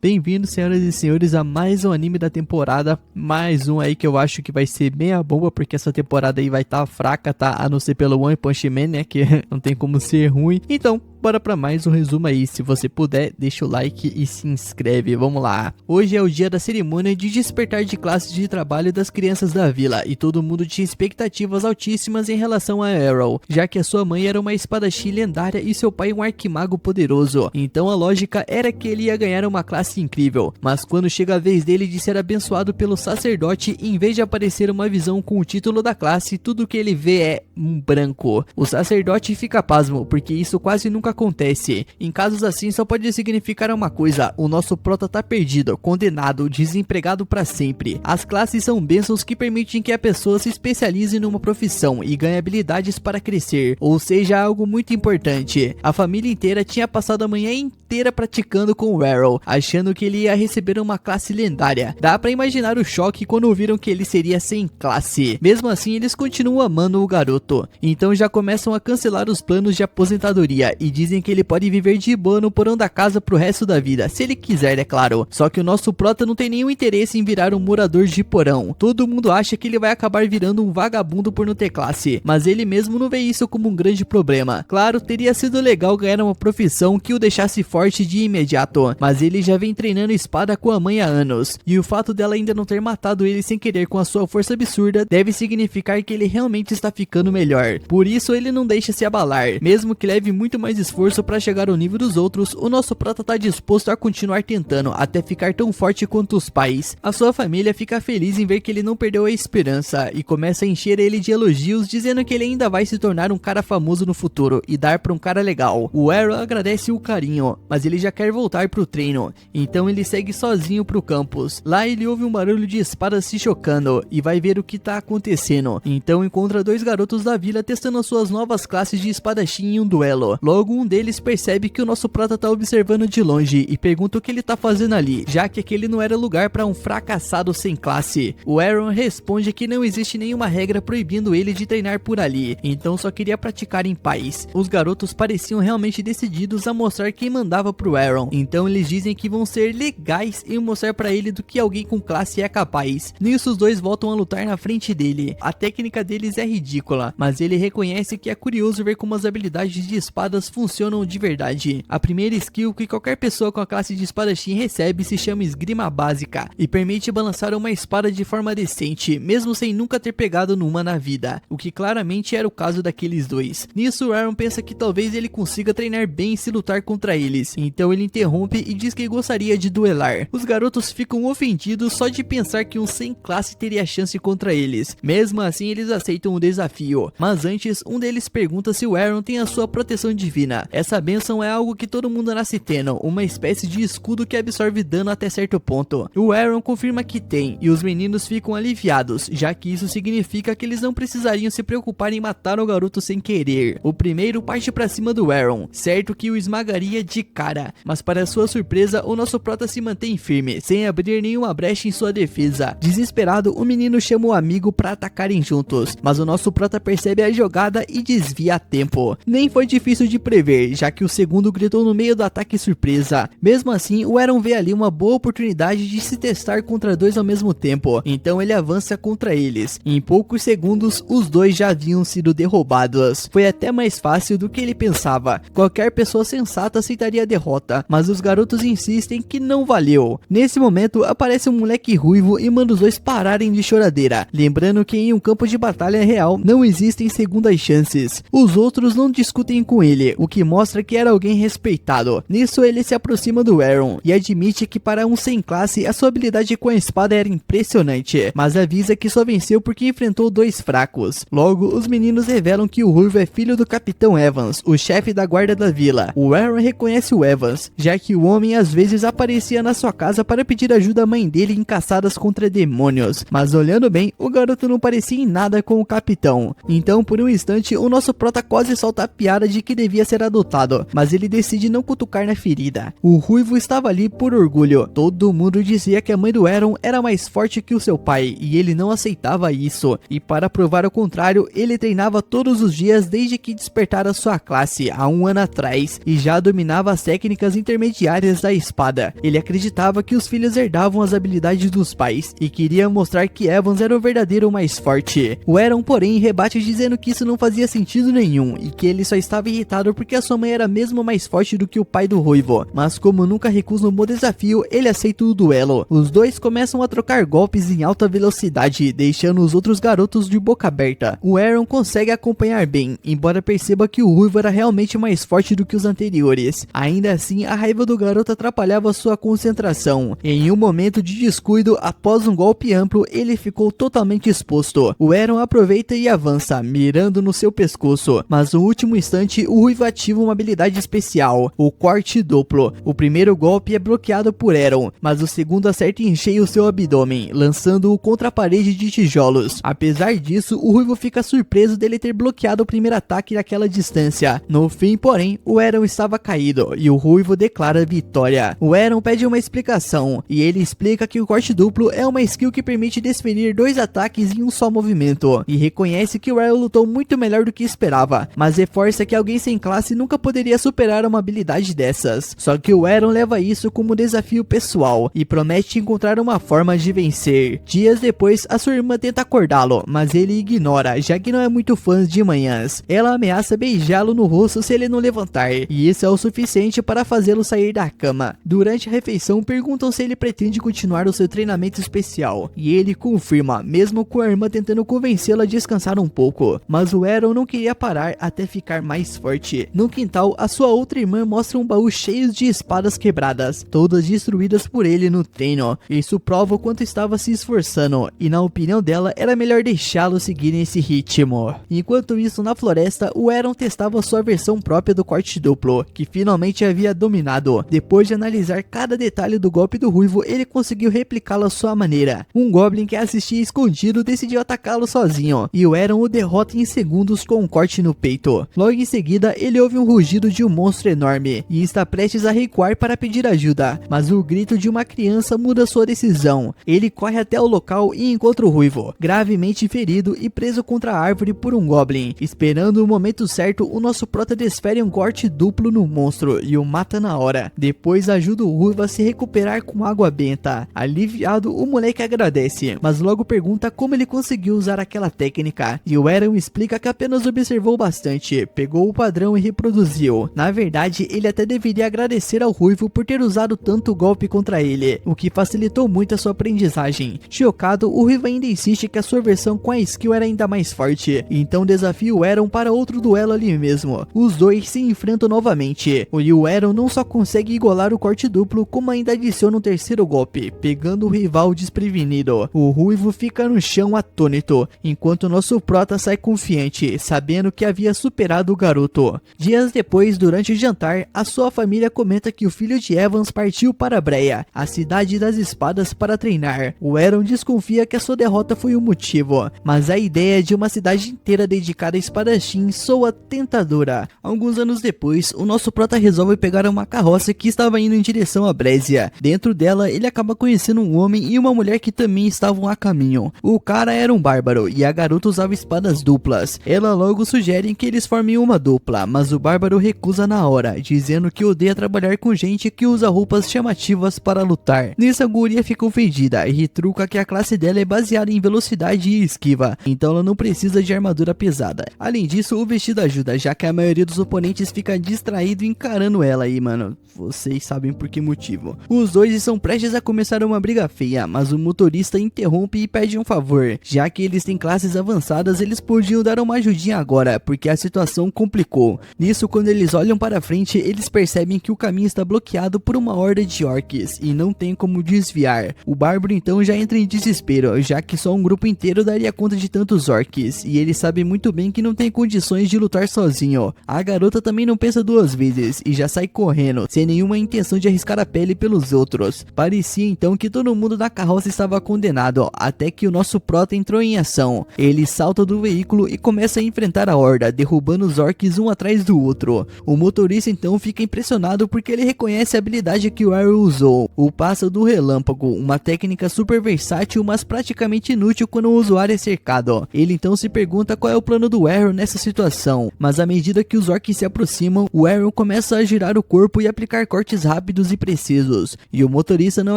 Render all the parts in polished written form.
Bem-vindos, senhoras e senhores, a mais um anime da temporada. Mais um aí que eu acho que vai ser meia bomba, porque essa temporada aí vai estar fraca, tá? A não ser pelo One Punch Man, né? Que não tem como ser ruim. Então, bora pra mais um resumo aí. Se você puder, deixa o like e se inscreve. Vamos lá. Hoje é o dia da cerimônia de despertar de classes de trabalho das crianças da vila. E todo mundo tinha expectativas altíssimas em relação a Arrow, já que a sua mãe era uma espadachim lendária e seu pai um arquimago poderoso. Então a lógica era que ele ia ganhar uma classe incrível. Mas quando chega a vez dele de ser abençoado pelo sacerdote, em vez de aparecer uma visão com o título da classe, tudo que ele vê é um branco. O sacerdote fica pasmo, porque isso quase nunca acontece. Em casos assim só pode significar uma coisa: o nosso prota tá perdido, condenado, desempregado para sempre. As classes são bênçãos que permitem que a pessoa se especialize numa profissão e ganhe habilidades para crescer, ou seja, algo muito importante. A família inteira tinha passado a manhã inteira praticando com o Arrow, achando que ele ia receber uma classe lendária. Dá pra imaginar o choque quando viram que ele seria sem classe. Mesmo assim, eles continuam amando o garoto, então já começam a cancelar os planos de aposentadoria e dizem que ele pode viver de boa no porão da casa pro resto da vida, se ele quiser, é claro. Só que o nosso prota não tem nenhum interesse em virar um morador de porão. Todo mundo acha que ele vai acabar virando um vagabundo por não ter classe, mas ele mesmo não vê isso como um grande problema. Claro, teria sido legal ganhar uma profissão que o deixasse forte de imediato, mas ele já vem treinando espada com a mãe há anos, e o fato dela ainda não ter matado ele sem querer com a sua força absurda deve significar que ele realmente está ficando melhor. Por isso ele não deixa se abalar, mesmo que leve muito mais esforço para chegar ao nível dos outros. O nosso prota tá disposto a continuar tentando até ficar tão forte quanto os pais. A sua família fica feliz em ver que ele não perdeu a esperança e começa a encher ele de elogios, dizendo que ele ainda vai se tornar um cara famoso no futuro e dar pra um cara legal. O Arrow agradece o carinho, mas ele já quer voltar pro treino, então ele segue sozinho pro campus. Lá ele ouve um barulho de espadas se chocando e vai ver o que tá acontecendo. Então encontra dois garotos da vila testando as suas novas classes de espadachim em um duelo. Logo um deles percebe que o nosso prota tá observando de longe e pergunta o que ele tá fazendo ali, já que aquele não era lugar para um fracassado sem classe. O Aaron responde que não existe nenhuma regra proibindo ele de treinar por ali, então só queria praticar em paz. Os garotos pareciam realmente decididos a mostrar quem mandava pro Aaron, então eles dizem que vão ser legais em mostrar pra ele do que alguém com classe é capaz. Nisso os dois voltam a lutar na frente dele. A técnica deles é ridícula, mas ele reconhece que é curioso ver como as habilidades de espadas funcionam de verdade. A primeira skill que qualquer pessoa com a classe de espadachim recebe se chama esgrima básica e permite balançar uma espada de forma decente, mesmo sem nunca ter pegado numa na vida, o que claramente era o caso daqueles dois. Nisso Aaron pensa que talvez ele consiga treinar bem e se lutar contra eles, então ele interrompe e diz que gostaria de duelar. Os garotos ficam ofendidos só de pensar que um sem classe teria chance contra eles. Mesmo assim eles aceitam o desafio, mas antes um deles pergunta se o Aaron tem a sua proteção divina. Essa bênção é algo que todo mundo nasce tendo, uma espécie de escudo que absorve dano até certo ponto. O Aaron confirma que tem, e os meninos ficam aliviados, já que isso significa que eles não precisariam se preocupar em matar o garoto sem querer. O primeiro parte pra cima do Aaron, certo que o esmagaria de cara, mas para sua surpresa o nosso prota se mantém firme, sem abrir nenhuma brecha em sua defesa. Desesperado, o menino chama o amigo pra atacarem juntos, mas o nosso prota percebe a jogada e desvia a tempo. Nem foi difícil de prever, já que o segundo gritou no meio do ataque surpresa. Mesmo assim, o Aaron vê ali uma boa oportunidade de se testar contra dois ao mesmo tempo, então ele avança contra eles. Em poucos segundos, os dois já haviam sido derrubados. Foi até mais fácil do que ele pensava. Qualquer pessoa sensata aceitaria a derrota, mas os garotos insistem que não valeu. Nesse momento, aparece um moleque ruivo e manda os dois pararem de choradeira, lembrando que em um campo de batalha real não existem segundas chances. Os outros não discutem com ele, o que mostra que era alguém respeitado. Nisso ele se aproxima do Aaron e admite que para um sem classe a sua habilidade com a espada era impressionante, mas avisa que só venceu porque enfrentou dois fracos. Logo, os meninos revelam que o ruivo é filho do Capitão Evans, o chefe da guarda da vila. O Aaron reconhece o Evans, já que o homem às vezes aparecia na sua casa para pedir ajuda à mãe dele em caçadas contra demônios, mas olhando bem, o garoto não parecia em nada com o capitão. Então por um instante o nosso prota quase solta a piada de que devia ser ser adotado, mas ele decide não cutucar na ferida. O Ruivo estava ali por orgulho. Todo mundo dizia que a mãe do Eren era mais forte que o seu pai, e ele não aceitava isso. E para provar o contrário, ele treinava todos os dias desde que despertara sua classe, há um ano atrás, e já dominava as técnicas intermediárias da espada. Ele acreditava que os filhos herdavam as habilidades dos pais, e queria mostrar que Evans era o verdadeiro mais forte. O Eren, porém, rebate dizendo que isso não fazia sentido nenhum, e que ele só estava irritado porque a sua mãe era mesmo mais forte do que o pai do Ruivo. Mas como nunca recusa um bom desafio, ele aceita o duelo. Os dois começam a trocar golpes em alta velocidade, deixando os outros garotos de boca aberta. O Eren consegue acompanhar bem, embora perceba que o Ruivo era realmente mais forte do que os anteriores. Ainda assim, a raiva do garoto atrapalhava sua concentração. Em um momento de descuido, após um golpe amplo, ele ficou totalmente exposto. O Eren aproveita e avança, mirando no seu pescoço. Mas no último instante, o Ruivo ativa uma habilidade especial, o corte duplo. O primeiro golpe é bloqueado por Eren, mas o segundo acerta em cheio seu abdômen, lançando-o contra a parede de tijolos. Apesar disso, o Ruivo fica surpreso dele ter bloqueado o primeiro ataque daquela distância. No fim, porém, o Eren estava caído e o Ruivo declara vitória. O Eren pede uma explicação e ele explica que o corte duplo é uma skill que permite desferir 2 ataques em um só movimento, e reconhece que o Eren lutou muito melhor do que esperava, mas reforça que alguém sem classe nunca poderia superar uma habilidade dessas. Só que o Eren leva isso como desafio pessoal e promete encontrar uma forma de vencer. Dias depois, a sua irmã tenta acordá-lo, mas ele ignora, já que não é muito fã de manhãs. Ela ameaça beijá-lo no rosto se ele não levantar, e isso é o suficiente para fazê-lo sair da cama. Durante a refeição, perguntam se ele pretende continuar o seu treinamento especial, e ele confirma, mesmo com a irmã tentando convencê-lo a descansar um pouco. Mas o Eren não queria parar até ficar mais forte. No quintal, a sua outra irmã mostra um baú cheio de espadas quebradas, todas destruídas por ele no treino. Isso prova o quanto estava se esforçando, e na opinião dela, era melhor deixá-lo seguir nesse ritmo. Enquanto isso, na floresta, o Eren testava sua versão própria do corte duplo, que finalmente havia dominado. Depois de analisar cada detalhe do golpe do Ruivo, ele conseguiu replicá-lo à sua maneira. Um Goblin que assistia escondido decidiu atacá-lo sozinho, e o Eren o derrota em segundos com um corte no peito. Logo em seguida, ele ouve um rugido de um monstro enorme, e está prestes a recuar para pedir ajuda, mas o grito de uma criança muda sua decisão. Ele corre até o local e encontra o Ruivo, gravemente ferido e preso contra a árvore por um Goblin. Esperando o momento certo, o nosso prota desfere um corte duplo no monstro e o mata na hora. Depois ajuda o Ruivo a se recuperar com água benta. Aliviado, o moleque agradece, mas logo pergunta como ele conseguiu usar aquela técnica, e o Eren explica que apenas observou bastante, pegou o padrão e reproduziu. Na verdade, ele até deveria agradecer ao Ruivo por ter usado tanto golpe contra ele, o que facilitou muito a sua aprendizagem. Chocado, o Ruivo ainda insiste que a sua versão com a skill era ainda mais forte, então desafia o Eren para outro duelo ali mesmo. Os dois se enfrentam novamente, e o Eren não só consegue igualar o corte duplo, como ainda adiciona um terceiro golpe, pegando o rival desprevenido. O Ruivo fica no chão atônito, enquanto nosso prota sai confiante, sabendo que havia superado o garoto. Dias depois, durante o jantar, a sua família comenta que o filho de Evans partiu para Breia, a cidade das espadas, para treinar. O Eren desconfia que a sua derrota foi o motivo, mas a ideia de uma cidade inteira dedicada a espadachim soa tentadora. Alguns anos depois, o nosso prota resolve pegar uma carroça que estava indo em direção a Brésia. Dentro dela, ele acaba conhecendo um homem e uma mulher que também estavam a caminho. O cara era um bárbaro e a garota usava espadas duplas. Ela logo sugere que eles formem uma dupla, mas o bárbaro recusa na hora, dizendo que odeia trabalhar com gente que usa roupas chamativas para lutar. Nisso, a guria fica ofendida e retruca que a classe dela é baseada em velocidade e esquiva, então ela não precisa de armadura pesada. Além disso, o vestido ajuda, já que a maioria dos oponentes fica distraído encarando ela aí, mano. Vocês sabem por que motivo. Os dois estão prestes a começar uma briga feia, mas o motorista interrompe e pede um favor. Já que eles têm classes avançadas, eles podiam dar uma ajudinha agora, porque a situação complicou. Nisso, quando eles olham para frente, eles percebem que o caminho está bloqueado por uma horda de orcs e não tem como desviar. O bárbaro então já entra em desespero, já que só um grupo inteiro daria conta de tantos orcs, e ele sabe muito bem que não tem condições de lutar sozinho. A garota também não pensa duas vezes e já sai correndo, sem nenhuma intenção de arriscar a pele pelos outros. Parecia então que todo mundo da carroça estava condenado, até que o nosso prota entrou em ação. Ele salta do veículo e começa a enfrentar a horda, derrubando os orcs um atrás do do outro. O motorista então fica impressionado porque ele reconhece a habilidade que o Arrow usou, o passo do relâmpago, uma técnica super versátil, mas praticamente inútil quando o usuário é cercado. Ele então se pergunta qual é o plano do Arrow nessa situação, mas à medida que os orcs se aproximam, o Arrow começa a girar o corpo e aplicar cortes rápidos e precisos, e o motorista não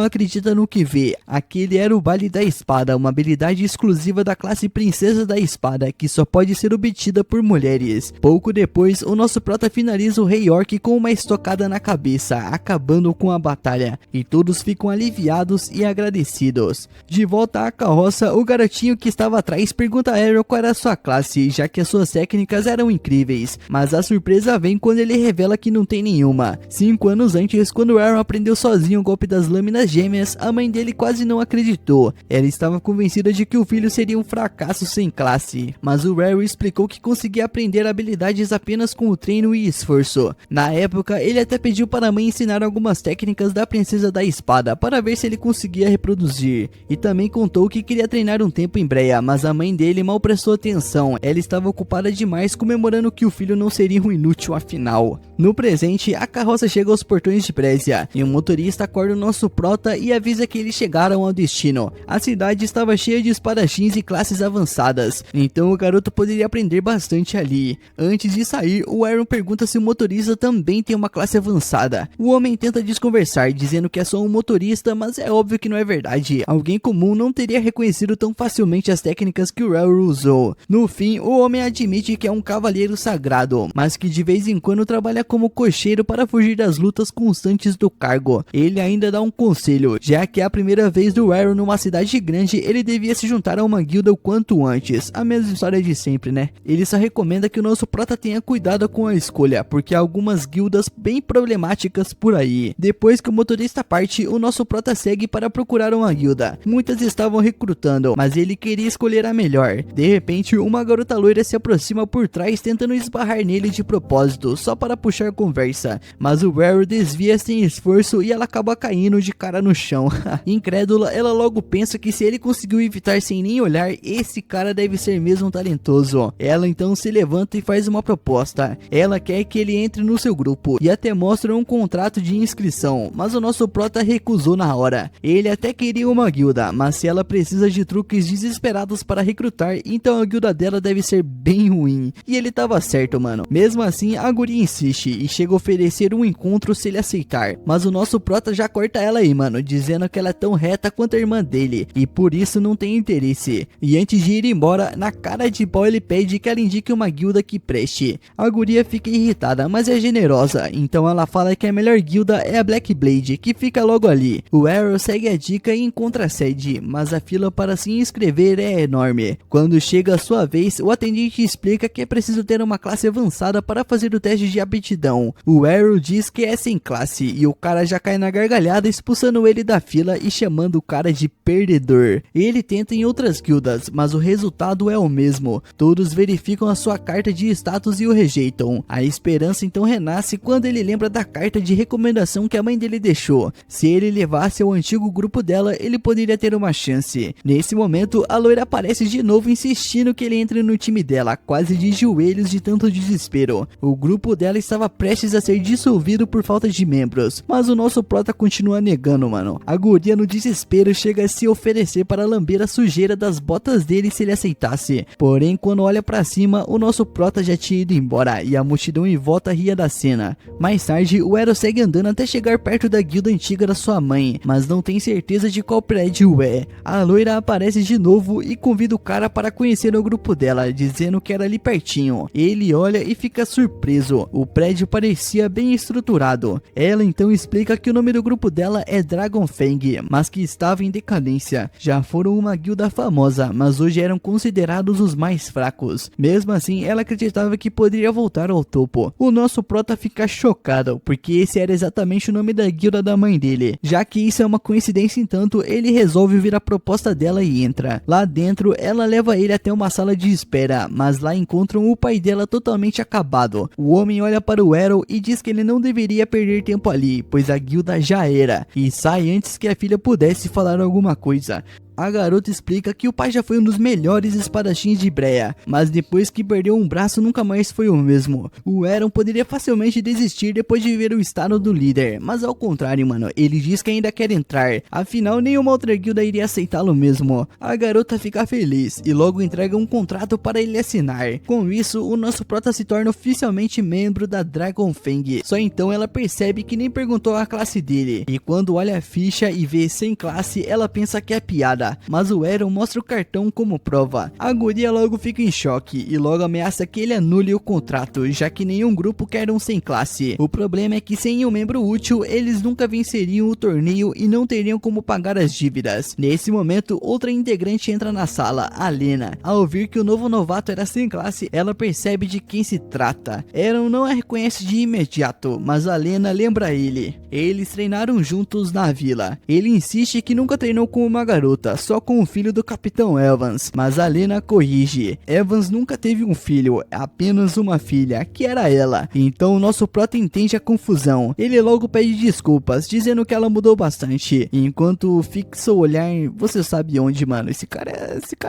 acredita no que vê. Aquele era o baile da espada, uma habilidade exclusiva da classe Princesa da Espada, que só pode ser obtida por mulheres. Pouco depois, o nosso prota finaliza o Rei Orc com uma estocada na cabeça, acabando com a batalha, e todos ficam aliviados e agradecidos. De volta à carroça, o garotinho que estava atrás pergunta a Arrow qual era a sua classe, já que as suas técnicas eram incríveis, mas a surpresa vem quando ele revela que não tem nenhuma. 5 anos antes, quando Arrow aprendeu sozinho o golpe das lâminas gêmeas, a mãe dele quase não acreditou. Ela estava convencida de que o filho seria um fracasso sem classe, mas o Arrow explicou que conseguia aprender habilidades apenas com o treino e esforço. Na época, ele até pediu para a mãe ensinar algumas técnicas da Princesa da Espada para ver se ele conseguia reproduzir, e também contou que queria treinar um tempo em Breia, mas a mãe dele mal prestou atenção. Ela estava ocupada demais comemorando que o filho não seria um inútil afinal. No presente, a carroça chega aos portões de Brésia, e o motorista acorda o nosso prota e avisa que eles chegaram ao destino. A cidade estava cheia de espadachins e classes avançadas, então o garoto poderia aprender bastante ali. Antes de sair, o Aaron pergunta se o motorista também tem uma classe avançada. O homem tenta desconversar, dizendo que é só um motorista, mas é óbvio que não é verdade. Alguém comum não teria reconhecido tão facilmente as técnicas que o Aaron usou. No fim, o homem admite que é um cavaleiro sagrado, mas que de vez em quando trabalha como cocheiro para fugir das lutas constantes do cargo. Ele ainda dá um conselho, já que é a primeira vez do Aaron numa cidade grande, ele devia se juntar a uma guilda o quanto antes. A mesma história de sempre, né? Ele só recomenda que o nosso prota tenha cuidado com a escolha, porque há algumas guildas bem problemáticas por aí. Depois que o motorista parte, o nosso prota segue para procurar uma guilda. Muitas estavam recrutando, mas ele queria escolher a melhor. De repente, uma garota loira se aproxima por trás, tentando esbarrar nele de propósito, só para puxar conversa. Mas o Aaron desvia sem esforço e ela acaba caindo de cara no chão. Incrédula, ela logo pensa que se ele conseguiu evitar sem nem olhar, esse cara deve ser mesmo talentoso. Ela então se levanta e faz uma proposta. Ela quer que ele entre no seu grupo e até mostra um contrato de inscrição, mas o nosso prota recusou na hora. Ele até queria uma guilda, mas se ela precisa de truques desesperados para recrutar, então a guilda dela deve ser bem ruim. E ele tava certo, mano. Mesmo assim, a guria insiste e chega a oferecer um encontro se ele aceitar, mas o nosso prota já corta ela aí, mano, dizendo que ela é tão reta quanto a irmã dele e por isso não tem interesse. E antes de ir embora, na cara de pau ele pede que ela indique uma guilda que preste. A guria fica irritada, mas é generosa, então ela fala que a melhor guilda é a Black Blade, que fica logo ali. O Arrow segue a dica e encontra a sede, mas a fila para se inscrever é enorme. Quando chega a sua vez, o atendente explica que é preciso ter uma classe avançada para fazer o teste de aptidão. O Arrow diz que é sem classe e o cara já cai na gargalhada, expulsando ele da fila e chamando o cara de perdedor. Ele tenta em outras guildas, mas o resultado é o mesmo. Todos verificam a sua carta de status e o rejeitam. A esperança então renasce quando ele lembra da carta de recomendação que a mãe dele deixou. Se ele levasse ao antigo grupo dela, ele poderia ter uma chance. Nesse momento, a loira aparece de novo insistindo que ele entre no time dela, quase de joelhos de tanto desespero. O grupo dela estava prestes a ser dissolvido por falta de membros, mas o nosso prota continua negando, mano. A guria no desespero chega a se oferecer para lamber a sujeira das botas dele se ele aceitasse. Porém, quando olha pra cima, o nosso prota já tinha ido embora e a multidão em volta ria da cena. Mais tarde, o Arrow segue andando até chegar perto da guilda antiga da sua mãe, mas não tem certeza de qual prédio é. A loira aparece de novo e convida o cara para conhecer o grupo dela, dizendo que era ali pertinho. Ele olha e fica surpreso. O prédio parecia bem estruturado. Ela então explica que o nome do grupo dela é Dragonfang, mas que estava em decadência. Já foram uma guilda famosa, mas hoje eram considerados os mais fracos. Mesmo assim, ela acreditava que poderia voltar ao topo. O nosso prota fica chocado, porque esse era exatamente o nome da guilda da mãe dele. Já que isso é uma coincidência, entanto, ele resolve ouvir a proposta dela e entra. Lá dentro, ela leva ele até uma sala de espera, mas lá encontram o pai dela totalmente acabado. O homem olha para o Arrow e diz que ele não deveria perder tempo ali, pois a guilda já era, e sai antes que a filha pudesse falar alguma coisa. A garota explica que o pai já foi um dos melhores espadachins de Breya, mas depois que perdeu um braço nunca mais foi o mesmo. O Eren poderia facilmente desistir depois de ver o estado do líder, mas ao contrário, mano, ele diz que ainda quer entrar, afinal nenhuma outra guilda iria aceitá-lo mesmo. A garota fica feliz e logo entrega um contrato para ele assinar. Com isso, o nosso prota se torna oficialmente membro da Dragon Fang. Só então ela percebe que nem perguntou a classe dele, e quando olha a ficha e vê sem classe, ela pensa que é piada, mas o Eren mostra o cartão como prova. A guria logo fica em choque e logo ameaça que ele anule o contrato, já que nenhum grupo quer um sem classe. O problema é que sem um membro útil, eles nunca venceriam o torneio e não teriam como pagar as dívidas. Nesse momento, outra integrante entra na sala, a Lena. Ao ouvir que o novo novato era sem classe, ela percebe de quem se trata. Eren não a reconhece de imediato, mas a Lena lembra ele. Eles treinaram juntos na vila. Ele insiste que nunca treinou com uma garota, só com o filho do Capitão Evans, mas a Lena corrige. Evans nunca teve um filho, apenas uma filha, que era ela. Então o nosso prota entende a confusão. Ele logo pede desculpas, dizendo que ela mudou bastante, enquanto fixa o olhar, você sabe onde, mano. Esse cara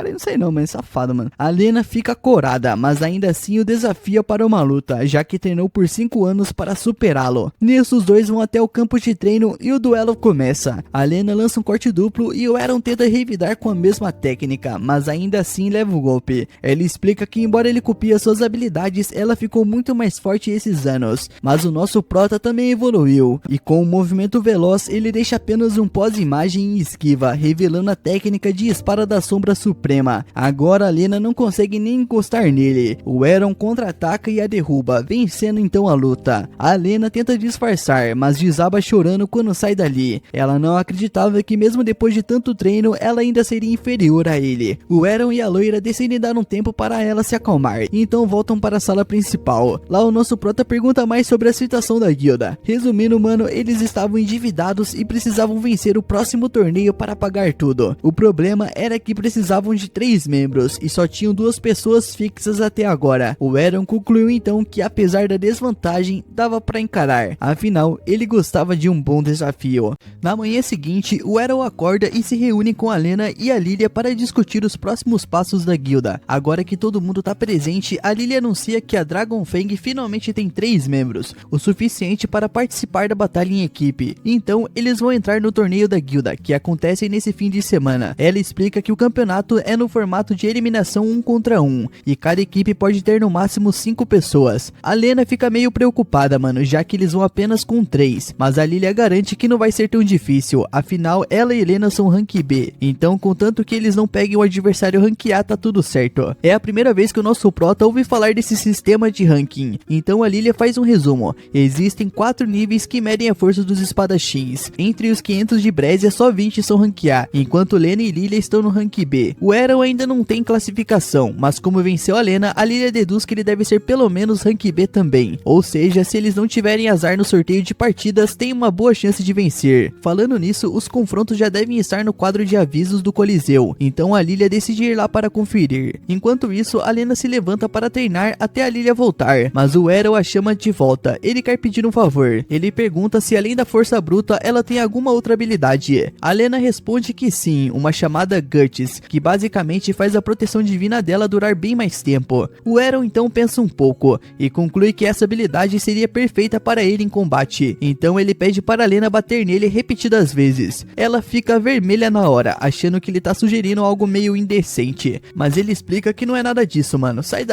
eu não sei não, mas é safado, mano. A Lena fica corada, mas ainda assim o desafia para uma luta, já que treinou por 5 anos para superá-lo. Nisso os dois vão até o campo de treino e o duelo começa. A Lena lança um corte duplo e o Eren tenta revidar com a mesma técnica, mas ainda assim leva o golpe. Ele explica que embora ele copie suas habilidades, ela ficou muito mais forte esses anos, mas o nosso prota também evoluiu, e com um movimento veloz ele deixa apenas um pós-imagem e esquiva, revelando a técnica de espada da sombra suprema. Agora a Lena não consegue nem encostar nele. O Eren contra-ataca e a derruba, vencendo então a luta. A Lena tenta disfarçar, mas desaba chorando quando sai dali. Ela não acreditava que mesmo depois de tanto treino, ela ainda seria inferior a ele. O Eren e a loira decidem dar um tempo para ela se acalmar, então voltam para a sala principal. Lá o nosso prota pergunta mais sobre a situação da guilda. Resumindo, mano, eles estavam endividados e precisavam vencer o próximo torneio para pagar tudo. O problema era que precisavam de 3 membros e só tinham 2 pessoas fixas até agora. O Eren concluiu então que apesar da desvantagem, dava para encarar. Afinal, ele gostava de um bom desafio. Na manhã seguinte, o Eren acorda e se reúne com a Lena e a Lilia para discutir os próximos passos da guilda. Agora que todo mundo tá presente, a Lilia anuncia que a Dragon Fang finalmente tem 3 membros, o suficiente para participar da batalha em equipe. Então, eles vão entrar no torneio da guilda, que acontece nesse fim de semana. Ela explica que o campeonato é no formato de eliminação 1 contra 1, e cada equipe pode ter no máximo 5 pessoas. A Lena fica meio preocupada, mano, já que eles vão apenas com 3, mas a Lilia garante que não vai ser tão difícil, afinal ela e Helena são rank B, então contanto que eles não peguem o adversário rank A tá tudo certo. É a primeira vez que o nosso prota ouve falar desse sistema de ranking, então a Lilia faz um resumo. Existem 4 níveis que medem a força dos espadachins. Entre os 500 de Brésia, só 20 são rank A, enquanto Lena e Lilia estão no rank B. O Eren ainda não tem classificação, mas como venceu a Lena, a Lilia deduz que ele deve ser pelo menos rank B também. Ou seja, se eles não tiverem azar no sorteio de partidas, tem uma boa chance de vencer. Falando nisso, os confrontos já devem estar no quadro de avisos do Coliseu, então a Lilia decide ir lá para conferir. Enquanto isso, a Lena se levanta para treinar até a Lilia voltar, mas o Eren a chama de volta. Ele quer pedir um favor. Ele pergunta se além da força bruta, ela tem alguma outra habilidade. A Lena responde que sim, uma chamada Guts, que basicamente faz a proteção divina dela durar bem mais tempo. O Eren então pensa um pouco e conclui que essa habilidade seria perfeita para ele em combate, então ele pede para a Lena bater nele repetidas vezes. Ela fica vermelha na hora, achando que ele tá sugerindo algo meio indecente, mas ele explica que não é nada disso, mano. Sai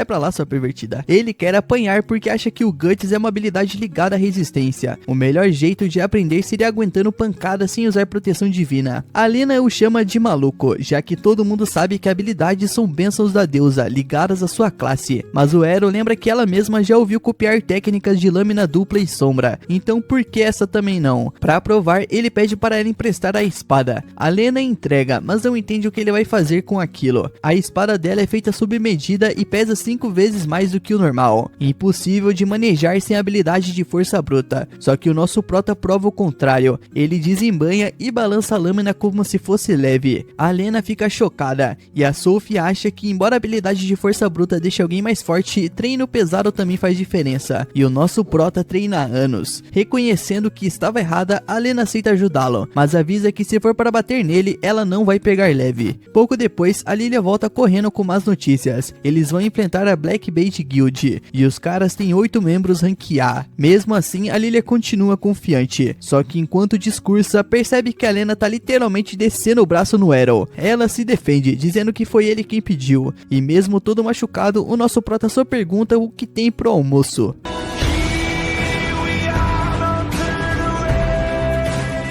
pra lá, sua pervertida. Ele quer apanhar porque acha que o Guts é uma habilidade ligada à resistência. O melhor jeito de aprender seria aguentando pancada sem usar proteção divina. A Lena o chama de maluco, já que todo mundo sabe que habilidades são bênçãos da deusa, ligadas à sua classe, mas o Eren lembra que ela mesma já ouviu copiar técnicas de lâmina dupla e sombra, então por que essa também não? Pra provar, ele pede para ela emprestar a espada. A Lena entrega, mas não entende o que ele vai fazer com aquilo. A espada dela é feita sob medida e pesa 5 vezes mais do que o normal, impossível de manejar sem habilidade de força bruta. Só que o nosso prota prova o contrário, ele desembanha e balança a lâmina como se fosse leve. A Lena fica chocada, e a Sophie acha que embora a habilidade de força bruta deixe alguém mais forte, treino pesado também faz diferença, e o nosso prota treina há anos. Reconhecendo que estava errada, a Lena aceita ajudá-lo, mas avisa que se for para bater nele, ele, ela não vai pegar leve. Pouco depois, a Lilia volta correndo com más notícias. Eles vão enfrentar a Black Bait Guild, e os caras têm 8 membros rank A. Mesmo assim, a Lilia continua confiante. Só que enquanto discursa, percebe que a Lena tá literalmente descendo o braço no Arrow. Ela se defende, dizendo que foi ele quem pediu. E mesmo todo machucado, o nosso prota só pergunta o que tem pro almoço.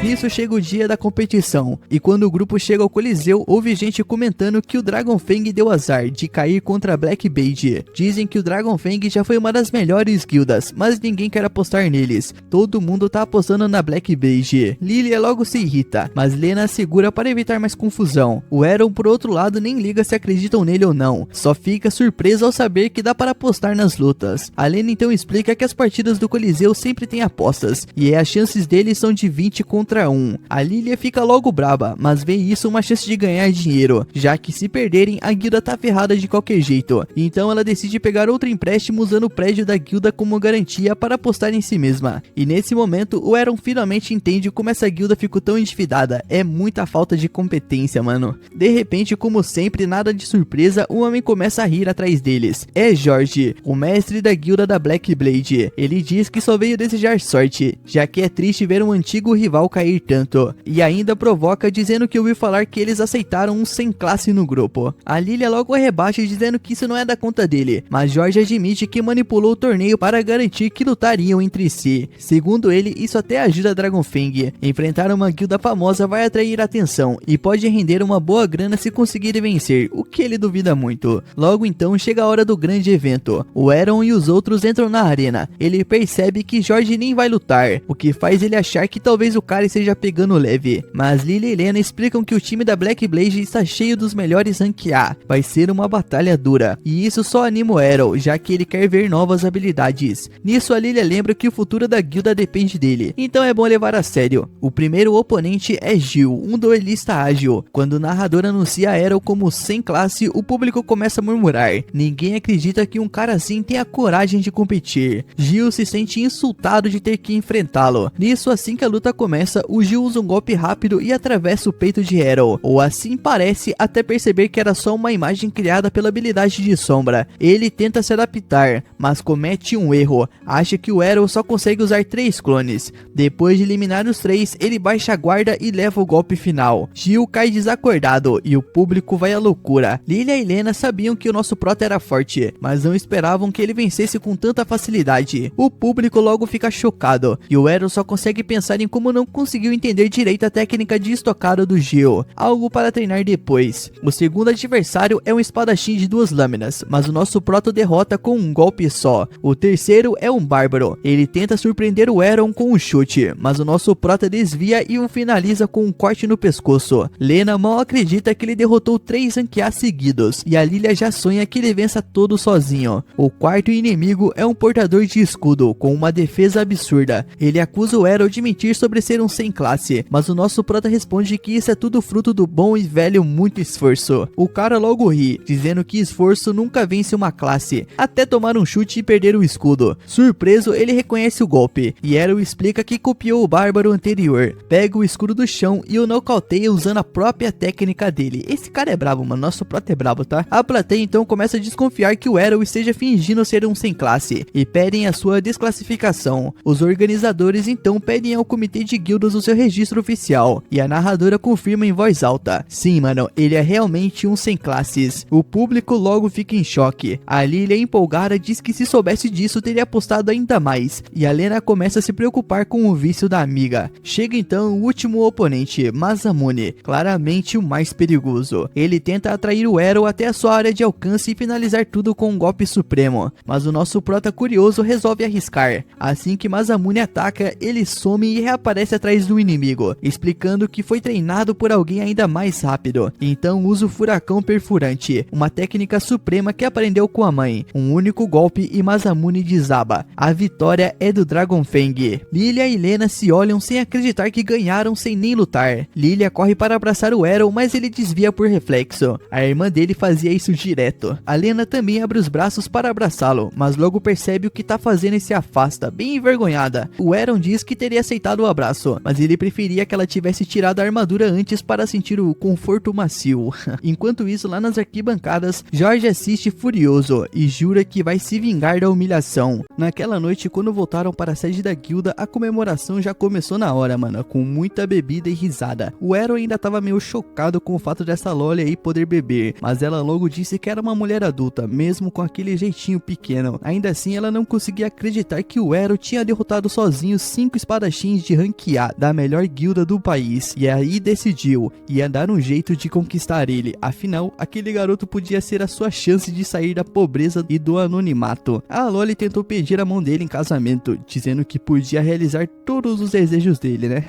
Nisso chega o dia da competição, e quando o grupo chega ao Coliseu, houve gente comentando que o Dragon Fang deu azar de cair contra a Black Bait. Dizem que o Dragon Fang já foi uma das melhores guildas, mas ninguém quer apostar neles. Todo mundo tá apostando na Black Bait. Lilia logo se irrita, mas Lena segura para evitar mais confusão. O Arrow, por outro lado, nem liga se acreditam nele ou não, só fica surpreso ao saber que dá para apostar nas lutas. A Lena então explica que as partidas do Coliseu sempre tem apostas, e as chances deles são de 20 contra 1. A Lilia fica logo braba, mas vê isso uma chance de ganhar dinheiro, já que se perderem, a guilda tá ferrada de qualquer jeito. Então ela decide pegar outro empréstimo usando o prédio da guilda como garantia para apostar em si mesma. E nesse momento, o Aaron finalmente entende como essa guilda ficou tão endividada. É muita falta de competência, mano. De repente, como sempre, nada de surpresa, o homem começa a rir atrás deles. É Jorge, o mestre da guilda da Black Blade. Ele diz que só veio desejar sorte, já que é triste ver um antigo rival cair tanto, e ainda provoca dizendo que ouviu falar que eles aceitaram um sem classe no grupo. A Lilia logo rebaixa dizendo que isso não é da conta dele, mas Jorge admite que manipulou o torneio para garantir que lutariam entre si. Segundo ele, isso até ajuda a Dragon Fang. Enfrentar uma guilda famosa vai atrair atenção e pode render uma boa grana se conseguirem vencer, o que ele duvida muito. Logo então chega a hora do grande evento. O Aaron e os outros entram na arena. Ele percebe que Jorge nem vai lutar, o que faz ele achar que talvez o cara esteja pegando leve, mas Lilia e Lena explicam que o time da Black Blade está cheio dos melhores rank A. Vai ser uma batalha dura, e isso só anima o Arrow, já que ele quer ver novas habilidades. Nisso a Lilia lembra que o futuro da guilda depende dele, então é bom levar a sério. O primeiro oponente é Gil, um duelista ágil. Quando o narrador anuncia Arrow como sem classe, o público começa a murmurar. Ninguém acredita que um cara assim tenha coragem de competir. Gil se sente insultado de ter que enfrentá-lo. Nisso, assim que a luta começa, o Gil usa um golpe rápido e atravessa o peito de Arrow, ou assim parece, até perceber que era só uma imagem criada pela habilidade de sombra. Ele tenta se adaptar, mas comete um erro, acha que o Arrow só consegue usar 3 clones. Depois de eliminar os 3, ele baixa a guarda e leva o golpe final. Gil cai desacordado e o público vai à loucura. Lilia e Lena sabiam que o nosso prota era forte, mas não esperavam que ele vencesse com tanta facilidade. O público logo fica chocado, e o Arrow só consegue pensar em como não conseguiu entender direito a técnica de estocada do Gil, algo para treinar depois. O segundo adversário é um espadachim de 2 lâminas, mas o nosso prota derrota com um golpe só. O terceiro é um bárbaro, ele tenta surpreender o Aaron com um chute, mas o nosso prota desvia e o finaliza com um corte no pescoço. Lena mal acredita que ele derrotou 3 rank A seguidos, e a Lilia já sonha que ele vença todo sozinho. O quarto inimigo é um portador de escudo, com uma defesa absurda. Ele acusa o Arrow de mentir sobre ser um sem classe, mas o nosso prota responde que isso é tudo fruto do bom e velho muito esforço. O cara logo ri, dizendo que esforço nunca vence uma classe, até tomar um chute e perder o escudo. Surpreso, ele reconhece o golpe, e Arrow explica que copiou o bárbaro anterior, pega o escudo do chão e o nocauteia usando a própria técnica dele. Esse cara é brabo, mano, nosso prota é brabo, tá? A plateia então começa a desconfiar que o Arrow esteja fingindo ser um sem classe, e pedem a sua desclassificação. Os organizadores então pedem ao comitê de guildas o seu registro oficial, e a narradora confirma em voz alta: sim, mano, ele é realmente um sem classes. O público logo fica em choque. A Lilia, empolgada, diz que se soubesse disso teria apostado ainda mais, e a Lena começa a se preocupar com o vício da amiga. Chega então o último oponente, Masamune, claramente o mais perigoso. Ele tenta atrair o Arrow até a sua área de alcance e finalizar tudo com um golpe supremo, mas o nosso prota curioso resolve arriscar. Assim que Masamune ataca, ele some e reaparece atrás do inimigo, explicando que foi treinado por alguém ainda mais rápido. Então usa o furacão perfurante, uma técnica suprema que aprendeu com a mãe. Um único golpe e Masamune desaba. A vitória é do Dragon Fang. Lilia e Lena se olham sem acreditar que ganharam sem nem lutar. Lilia corre para abraçar o Arrow, mas ele desvia por reflexo. A irmã dele fazia isso direto. A Lena também abre os braços para abraçá-lo, mas logo percebe o que tá fazendo e se afasta, bem envergonhada. O Aaron diz que teria aceitado o abraço, mas ele preferia que ela tivesse tirado a armadura antes para sentir o conforto macio. Enquanto isso, lá nas arquibancadas, Jorge assiste furioso e jura que vai se vingar da humilhação. Naquela noite, quando voltaram para a sede da guilda, a comemoração já começou na hora, mano, com muita bebida e risada. O Ero ainda tava meio chocado com o fato dessa Loli aí poder beber, mas ela logo disse que era uma mulher adulta, mesmo com aquele jeitinho pequeno. Ainda assim, ela não conseguia acreditar que o Ero tinha derrotado sozinho 5 espadachins de rank A da melhor guilda do país, e aí decidiu, ia dar um jeito de conquistar ele. Afinal, aquele garoto podia ser a sua chance de sair da pobreza e do anonimato. A Loli tentou pedir a mão dele em casamento, dizendo que podia realizar todos os desejos dele, né?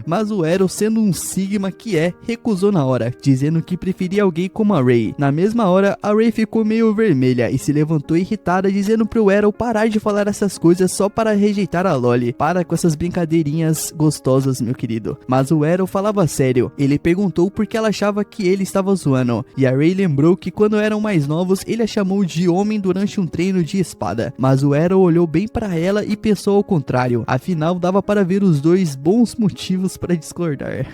Mas o Ero, sendo um Sigma que é, recusou na hora, dizendo que preferia alguém como a Ray. Na mesma hora, a Ray ficou meio vermelha e se levantou irritada, dizendo pro Ero parar de falar essas coisas só para rejeitar a Loli. Para com essas brincadeirinhas gostosas, meu querido. Mas o Ero falava sério. Ele perguntou por que ela achava que ele estava zoando, e a Ray lembrou que quando eram mais novos, ele a chamou de homem durante um treino de espada. Mas o Ero olhou bem para ela e pensou ao contrário. Afinal, dava para ver os dois bons motivos para discordar.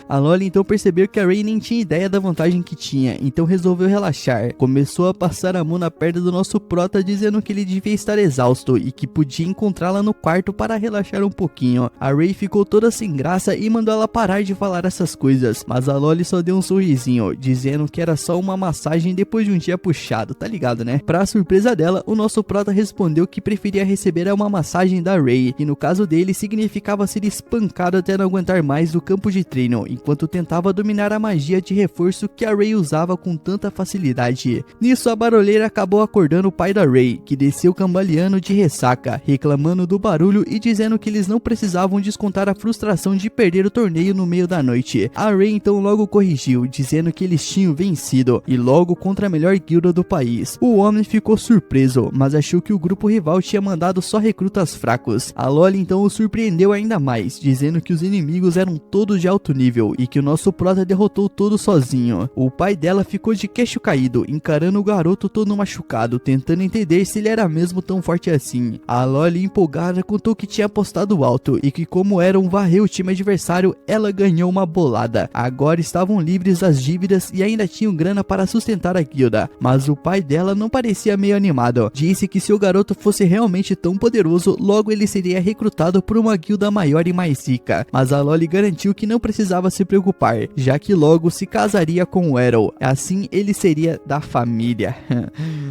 A Loli então percebeu que a Ray nem tinha ideia da vantagem que tinha, então resolveu relaxar. Começou a passar a mão na perna do nosso prota, dizendo que ele devia estar exausto e que podia encontrá-la no quarto para relaxar um pouquinho. A Ray ficou toda sem graça e mandou ela parar de falar essas coisas, mas a Loli só deu um sorrisinho, dizendo que era só uma massagem depois de um dia puxado, tá ligado, né? Pra surpresa dela, o nosso prota respondeu que preferia receber uma massagem da Ray, que no caso dele significava ser espancado até não aguentar mais do campo de treino, enquanto tentava dominar a magia de reforço que a Ray usava com tanta facilidade. Nisso, a barulheira acabou acordando o pai da Ray, que desceu cambaleando de ressaca, reclamando do barulho e dizendo que eles não precisavam descontar a frustração de perder o torneio no meio da noite. A Ray então logo corrigiu, dizendo que eles tinham vencido, e logo contra a melhor guilda do país. O homem ficou surpreso, mas achou que o grupo rival tinha mandado só recrutas fracos. A Loli então o surpreendeu ainda mais, dizendo que os inimigos eram todos de alto nível e que o nosso prota derrotou todos sozinho. O pai dela ficou de queixo caído, encarando o garoto todo machucado, tentando entender se ele era mesmo tão forte assim. A Loli, empolgada, contou que tinha apostado alto e que, como era um varreu o time adversário, ela ganhou uma bolada. Agora estavam livres das dívidas e ainda tinham grana para sustentar a guilda, mas o pai dela não parecia meio animado. Disse que se o garoto fosse realmente tão poderoso, logo ele seria recrutado por uma guilda maior e mais rica. Mas a Loli garantiu que não precisava se preocupar, já que logo se casaria com o Ero. Assim ele seria da família.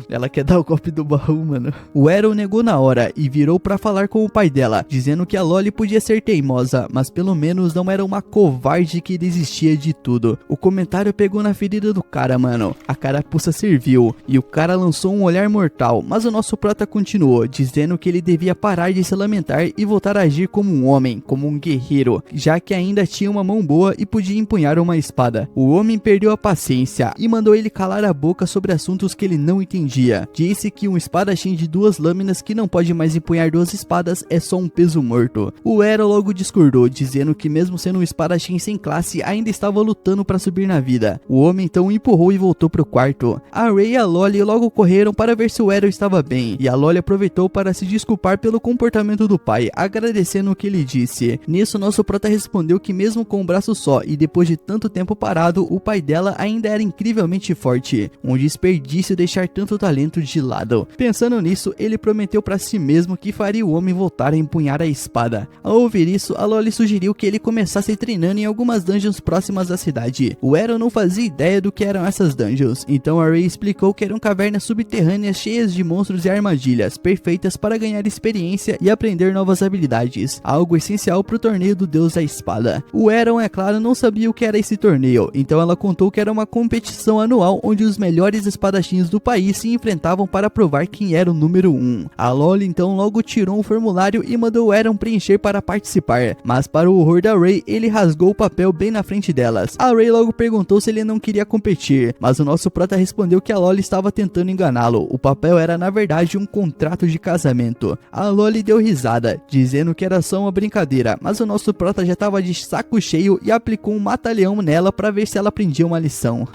Ela quer dar o golpe do baú, mano. O Ero negou na hora e virou pra falar com o pai dela, dizendo que a Loli podia ser teimosa, mas pelo menos não era uma covarde que desistia de tudo. O comentário pegou na ferida do cara, mano. A carapuça serviu e o cara lançou um olhar mortal, mas o nosso prota continuou, dizendo que ele devia parar de se lamentar e voltar a agir como um homem, como um guerreiro, já que ainda tinha uma mão boa e podia empunhar uma espada. O homem perdeu a paciência e mandou ele calar a boca sobre assuntos que ele não entendia. Disse que um espadachim de 2 lâminas que não pode mais empunhar 2 espadas é só um peso morto. O Ero logo discordou, dizendo que mesmo sendo um espadachim sem classe, ainda estava lutando para subir na vida. O homem então o empurrou e voltou pro quarto. A Ray e a Loli logo correram para ver se o Ero estava bem, e a Loli aproveitou para se desculpar pelo comportamento do pai, agradecendo o que ele disse. Nisso, nosso prota respondeu que mesmo com um braço só e depois de tanto tempo parado, o pai dela ainda era incrivelmente forte. Um desperdício deixar tanto talento de lado. Pensando nisso, ele prometeu para si mesmo que faria o homem voltar a empunhar a espada. Ao ouvir isso, a Loli sugeriu que ele começasse treinando em algumas dungeons próximas da cidade. O Ero não fazia ideia do que eram essas dungeons, então a Ray explicou que eram cavernas subterrâneas cheias de monstros e armadilhas, perfeitas para ganhar experiência e aprender novas habilidades, algo essencial para o torneio do Deus da Espada. O Aaron, é claro, não sabia o que era esse torneio, então ela contou que era uma competição anual onde os melhores espadachins do país se enfrentavam para provar quem era o número 1. A Loli então logo tirou um formulário e mandou o Aaron preencher para participar, mas para o horror da Ray, ele rasgou o papel bem na frente delas. A Ray logo perguntou se ele não queria competir, mas o nosso prota respondeu que a Loli estava tentando enganá-lo. O papel era na verdade um contrato de casamento. A Loli deu risada, dizendo que era só uma brincadeira, mas o nosso prota já estava de saco cheio e aplicou um mata-leão nela para ver se ela aprendia uma lição.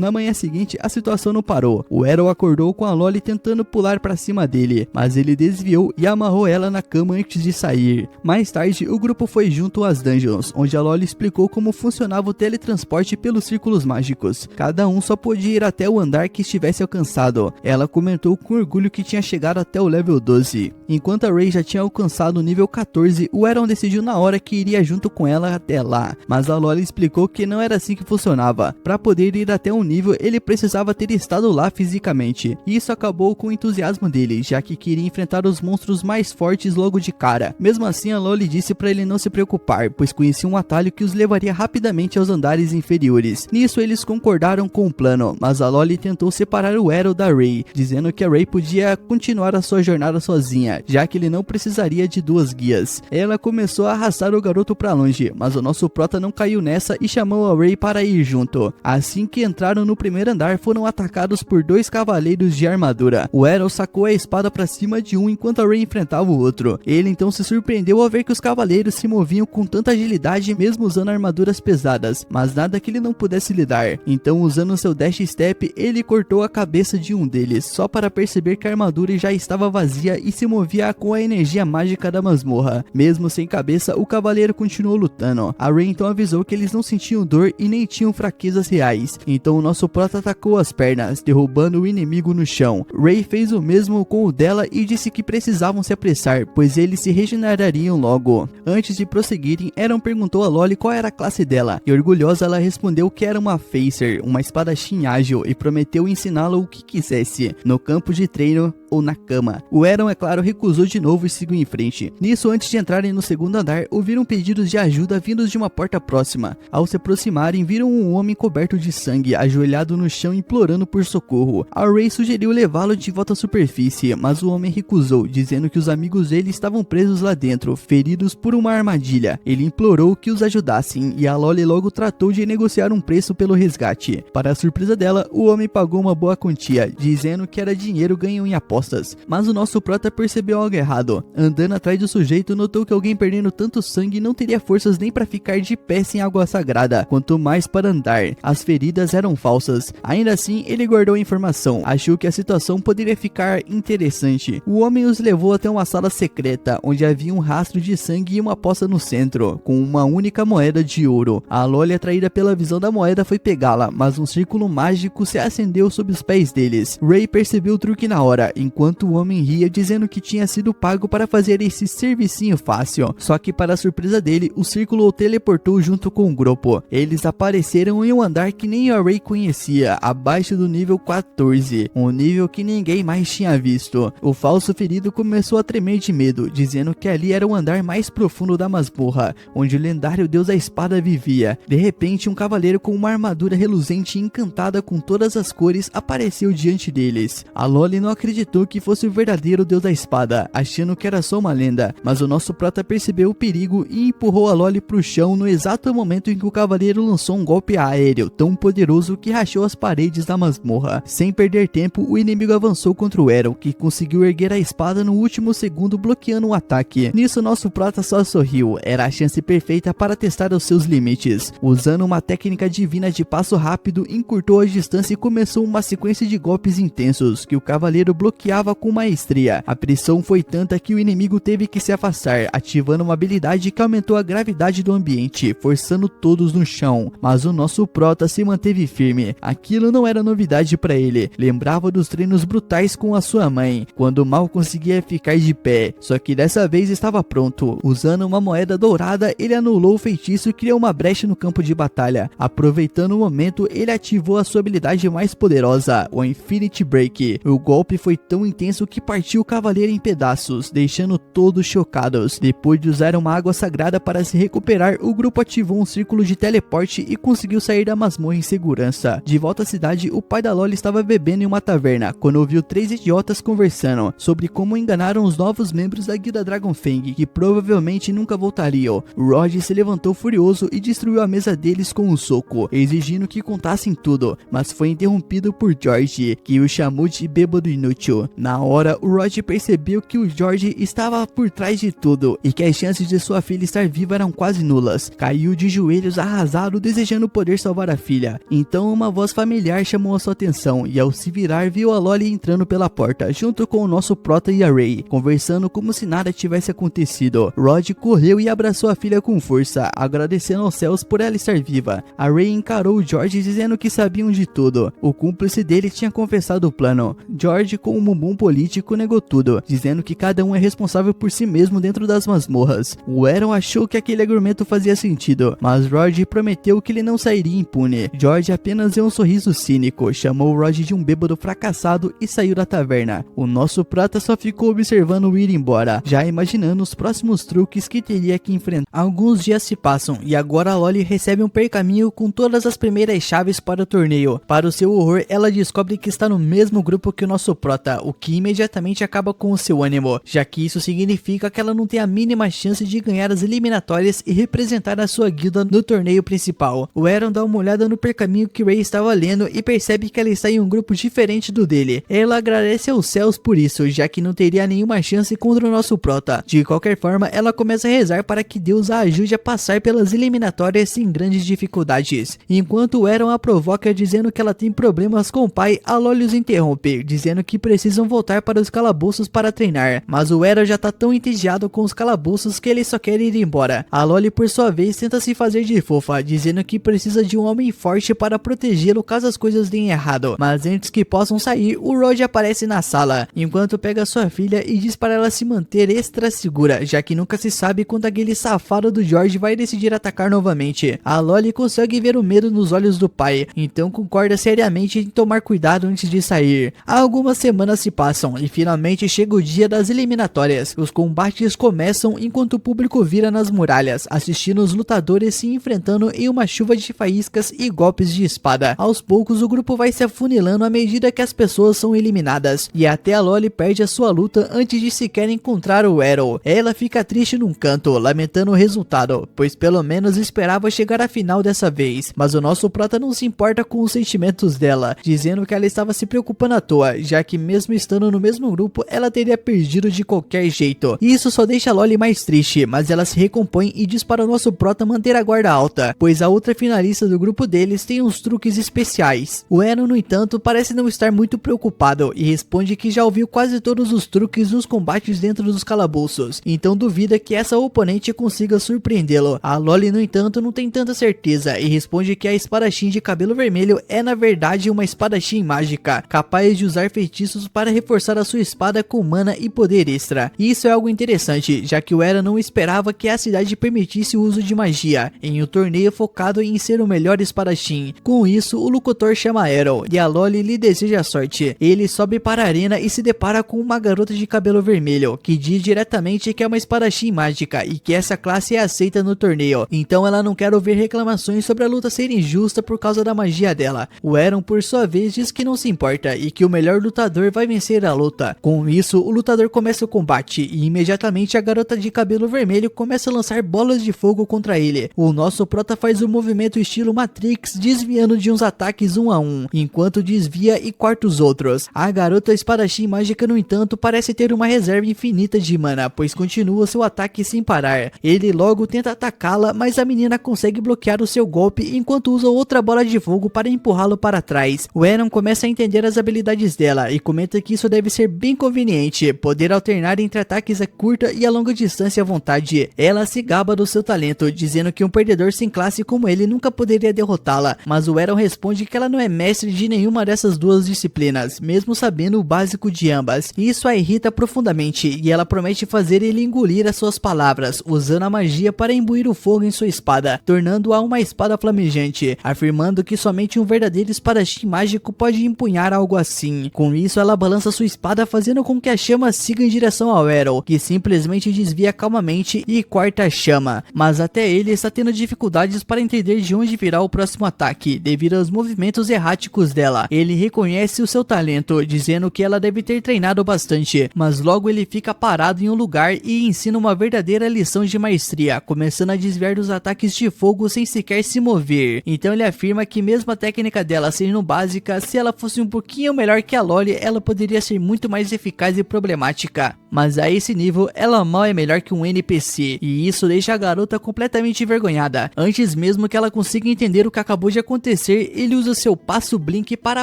Na manhã seguinte, a situação não parou. O Arrow acordou com a Loli tentando pular pra cima dele, mas ele desviou e amarrou ela na cama antes de sair. Mais tarde, o grupo foi junto às dungeons, onde a Loli explicou como funcionava o teletransporte pelos círculos mágicos. Cada um só podia ir até o andar que estivesse alcançado. Ela comentou com orgulho que tinha chegado até o level 12. Enquanto a Rey já tinha alcançado o nível 14, o Arrow decidiu na hora que iria junto com ela até lá, mas a Loli explicou que não era assim que funcionava. Para poder ir até um nível, ele precisava ter estado lá fisicamente. E isso acabou com o entusiasmo dele, já que queria enfrentar os monstros mais fortes logo de cara. Mesmo assim, a Loli disse para ele não se preocupar, pois conhecia um atalho que os levaria rapidamente aos andares inferiores. Nisso, eles concordaram com o plano, mas a Loli tentou separar o Arrow da Rey, dizendo que a Rey podia continuar a sua jornada sozinha, já que ele não precisaria de duas guias. Ela começou a arrastar o garoto para longe, mas o nosso prota não caiu nessa e chamou a Rey para ir junto. Assim que entraram no primeiro andar, foram atacados por dois cavaleiros de armadura. O Arrow sacou a espada para cima de um enquanto a Rey enfrentava o outro. Ele então se surpreendeu ao ver que os cavaleiros se moviam com tanta agilidade mesmo usando armaduras pesadas, mas nada que ele não pudesse lidar. Então, usando seu dash step, ele cortou a cabeça de um deles, só para perceber que a armadura já estava vazia e se movia com a energia mágica da masmorra. Mesmo sem cabeça, o cavaleiro continuou lutando. A Rey então avisou que eles não sentiam dor e nem tinham fraquezas reais. Então o nosso prota atacou as pernas, derrubando o inimigo no chão. Rey fez o mesmo com o dela e disse que precisavam se apressar, pois eles se regenerariam logo. Antes de prosseguirem, Aaron perguntou a Loli qual era a classe dela, e orgulhosa ela respondeu que era uma Facer, uma espadachim ágil, e prometeu ensiná-la o que quisesse, no campo de treino ou na cama. O Aaron, é claro, recusou de novo e seguiu em frente. Nisso, antes de entrarem no segundo andar, ouviram pedidos de ajuda vindos de uma porta próxima. Ao se aproximarem, viram um homem coberto de sangue, ajoelhado no chão implorando por socorro. A Rey sugeriu levá-lo de volta à superfície, mas o homem recusou, dizendo que os amigos dele estavam presos lá dentro, feridos por uma armadilha. Ele implorou que os ajudassem, e a Loli logo tratou de negociar um preço pelo resgate. Para a surpresa dela, o homem pagou uma boa quantia, dizendo que era dinheiro ganho em apostas. Mas o nosso prota percebeu algo errado. Andando atrás do sujeito, notou que alguém perdendo tanto sangue não teria forças nem para ficar de pé sem água sagrada, quanto mais para andar. As feridas eram falsas. Ainda assim, ele guardou a informação. Achou que a situação poderia ficar interessante. O homem os levou até uma sala secreta, onde havia um rastro de sangue e uma poça no centro, com uma única moeda de ouro. A Loli, atraída pela visão da moeda, foi pegá-la, mas um círculo mágico se acendeu sob os pés deles. Rey percebeu o truque na hora, enquanto o homem ria, dizendo que tinha sido pago para fazer esse servicinho fácil. Só que, para a surpresa dele, o círculo o teleportou junto com o grupo. Eles apareceram em um andar que nem a Rey conhecia, abaixo do nível 14, um nível que ninguém mais tinha visto. O falso ferido começou a tremer de medo, dizendo que ali era o andar mais profundo da masmorra, onde o lendário deus da espada vivia. De repente, um cavaleiro com uma armadura reluzente e encantada com todas as cores apareceu diante deles. A Loli não acreditou que fosse o verdadeiro deus da espada, achando que era só uma lenda, mas o nosso prota percebeu o perigo e empurrou a Loli pro chão no exato momento em que o cavaleiro lançou um golpe aéreo tão poderoso que rachou as paredes da masmorra. Sem perder tempo, o inimigo avançou contra o Arrow, que conseguiu erguer a espada no último segundo, bloqueando o ataque. Nisso, nosso prota só sorriu. Era a chance perfeita para testar os seus limites. Usando uma técnica divina de passo rápido, encurtou a distância e começou uma sequência de golpes intensos que o cavaleiro bloqueava com maestria. A pressão foi tanta que o inimigo teve que se afastar, ativando uma habilidade que aumentou a gravidade do ambiente, forçando todos no chão. Mas o nosso prota se manteve firme. Aquilo não era novidade para ele. Lembrava dos treinos brutais com a sua mãe, quando mal conseguia ficar de pé. Só que dessa vez estava pronto. Usando uma moeda dourada, ele anulou o feitiço e criou uma brecha no campo de batalha. Aproveitando o momento, ele ativou a sua habilidade mais poderosa, o Infinity Break. O golpe foi tão intenso que partiu o cavaleiro em pedaços, deixando todos chocados. Depois de usar uma água sagrada para se recuperar, o grupo ativou um círculo de teleporte e conseguiu sair da masmorra em segurança. De volta à cidade, o pai da Loli estava bebendo em uma taverna, quando ouviu três idiotas conversando sobre como enganaram os novos membros da guilda Dragonfang, que provavelmente nunca voltariam. Rod se levantou furioso e destruiu a mesa deles com um soco, exigindo que contassem tudo, mas foi interrompido por George, que o chamou de bêbado inútil. tudo. Na hora, o Rod percebeu que o George estava por trás de tudo e que as chances de sua filha estar viva eram quase nulas. Caiu de joelhos arrasado, desejando poder salvar a filha. Então uma voz familiar chamou a sua atenção e ao se virar viu a Lolly entrando pela porta, junto com o nosso Prota e a Ray, conversando como se nada tivesse acontecido. Rod correu e abraçou a filha com força, agradecendo aos céus por ela estar viva. A Ray encarou o George dizendo que sabiam de tudo. O cúmplice dele tinha confessado o plano. George, com um bumbum político, negou tudo, dizendo que cada um é responsável por si mesmo dentro das masmorras. O Aaron achou que aquele argumento fazia sentido, mas Rod prometeu que ele não sairia impune. George apenas deu um sorriso cínico, chamou Rod de um bêbado fracassado e saiu da taverna. O nosso prata só ficou observando o ir embora, já imaginando os próximos truques que teria que enfrentar. Alguns dias se passam e agora a Lolly recebe um pergaminho com todas as primeiras chaves para o torneio. Para o seu horror, ela descobre que está no mesmo grupo que o nosso prota, o que imediatamente acaba com o seu ânimo, já que isso significa que ela não tem a mínima chance de ganhar as eliminatórias e representar a sua guilda no torneio principal. O Aaron dá uma olhada no pergaminho que Ray estava lendo e percebe que ela está em um grupo diferente do dele. Ela agradece aos céus por isso, já que não teria nenhuma chance contra o nosso prota. De qualquer forma, ela começa a rezar para que Deus a ajude a passar pelas eliminatórias sem grandes dificuldades. Enquanto o Aaron a provoca dizendo que ela tem problemas com o pai, a Lolly os interrompe, dizendo que precisam voltar para os calabouços para treinar. Mas o Aaron já tá tão entediado com os calabouços que ele só quer ir embora. A Lolly, por sua vez, tenta se fazer de fofa, dizendo que precisa de um homem forte para protegê-lo caso as coisas deem errado. Mas antes que possam sair, o Rod aparece na sala, enquanto pega sua filha e diz para ela se manter extra segura, já que nunca se sabe quando aquele safado do George vai decidir atacar novamente. A Lolly consegue ver o medo nos olhos do pai, então concorda seriamente em tomar cuidado antes de sair. Algumas semanas se passam e finalmente chega o dia das eliminatórias. Os combates começam enquanto o público vira nas muralhas, assistindo os lutadores se enfrentando em uma chuva de faíscas e golpes de espada. Aos poucos o grupo vai se afunilando à medida que as pessoas são eliminadas, e até a Lolly perde a sua luta antes de sequer encontrar o Arrow. Ela fica triste num canto, lamentando o resultado, pois pelo menos esperava chegar à final dessa vez. Mas o nosso prota não se importa com os sentimentos dela, dizendo que ela estava se preocupando à toa, já que mesmo estando no mesmo grupo, ela teria perdido de qualquer jeito. E isso só deixa a Lolly mais triste, mas ela se recompõe e diz para o nosso prota manter a guarda alta, pois a outra finalista do grupo deles tem uns truques especiais. O Aaron, no entanto, parece não estar muito preocupado e responde que já ouviu quase todos os truques nos combates dentro dos calabouços, então duvida que essa oponente consiga surpreendê-lo. A Lolly, no entanto, não tem tanta certeza e responde que a espadachim de cabelo vermelho é na verdade uma espadachim mágica, capaz de usar feitiços para reforçar a sua espada com mana e poder extra. E isso é algo interessante, já que o Aaron não esperava que a cidade permitisse o uso de magia em um torneio focado em ser o melhor espadachim. Com isso, o locutor chama Aaron e a Lolly lhe deseja sorte. Ele sobe para a arena e se depara com uma garota de cabelo vermelho, que diz diretamente que é uma espadachim mágica e que essa classe é aceita no torneio, então ela não quer ouvir reclamações sobre a luta ser injusta por causa da magia dela. O Aaron, por sua vez, diz que não se importa e que o melhor lutador vai vencer a luta. Com isso, o lutador começa o combate e imediatamente a garota de cabelo vermelho começa a lançar bolas de fogo contra ele. O nosso prota faz um movimento estilo Matrix, desviando de uns ataques 1 a 1, enquanto desvia e corta os outros. A garota espadachim mágica, no entanto, parece ter uma reserva infinita de mana, pois continua seu ataque sem parar. Ele logo tenta atacá-la, mas a menina consegue bloquear o seu golpe enquanto usa outra bola de fogo para empurrá-lo para trás. O Aaron começa a entender as habilidades dela e comenta que isso deve ser bem conveniente, poder alternar entre ataques a curta e a longa distância à vontade. Ela se gaba do seu talento, dizendo que um perdedor sem classe como ele nunca poderia derrotá-la, mas o Aaron responde que ela não é mestre de nenhuma dessas duas disciplinas, mesmo sabendo o básico de ambas. Isso a irrita profundamente e ela promete fazer ele engolir as suas palavras, usando a magia para imbuir o fogo em sua espada, tornando-a uma espada flamejante, afirmando que somente um verdadeiro espadachim mágico pode empunhar algo assim. Com isso, ela balança sua espada, fazendo com que a chama siga em direção ao Arrow, que simplesmente desvia calmamente e corta a chama. Mas até ele está tendo dificuldades para entender de onde virá o próximo ataque, devido aos movimentos erráticos dela. Ele reconhece o seu talento, dizendo que ela deve ter treinado bastante, mas logo ele fica parado em um lugar e ensina uma verdadeira lição de maestria, começando a desviar dos ataques de fogo sem sequer se mover. Então ele afirma que mesmo a técnica dela sendo básica, se ela fosse um pouquinho melhor que a Lolly, ela poderia poderia ser muito mais eficaz e problemática, mas a esse nível ela mal é melhor que um NPC, e isso deixa a garota completamente envergonhada. Antes mesmo que ela consiga entender o que acabou de acontecer, ele usa seu passo Blink para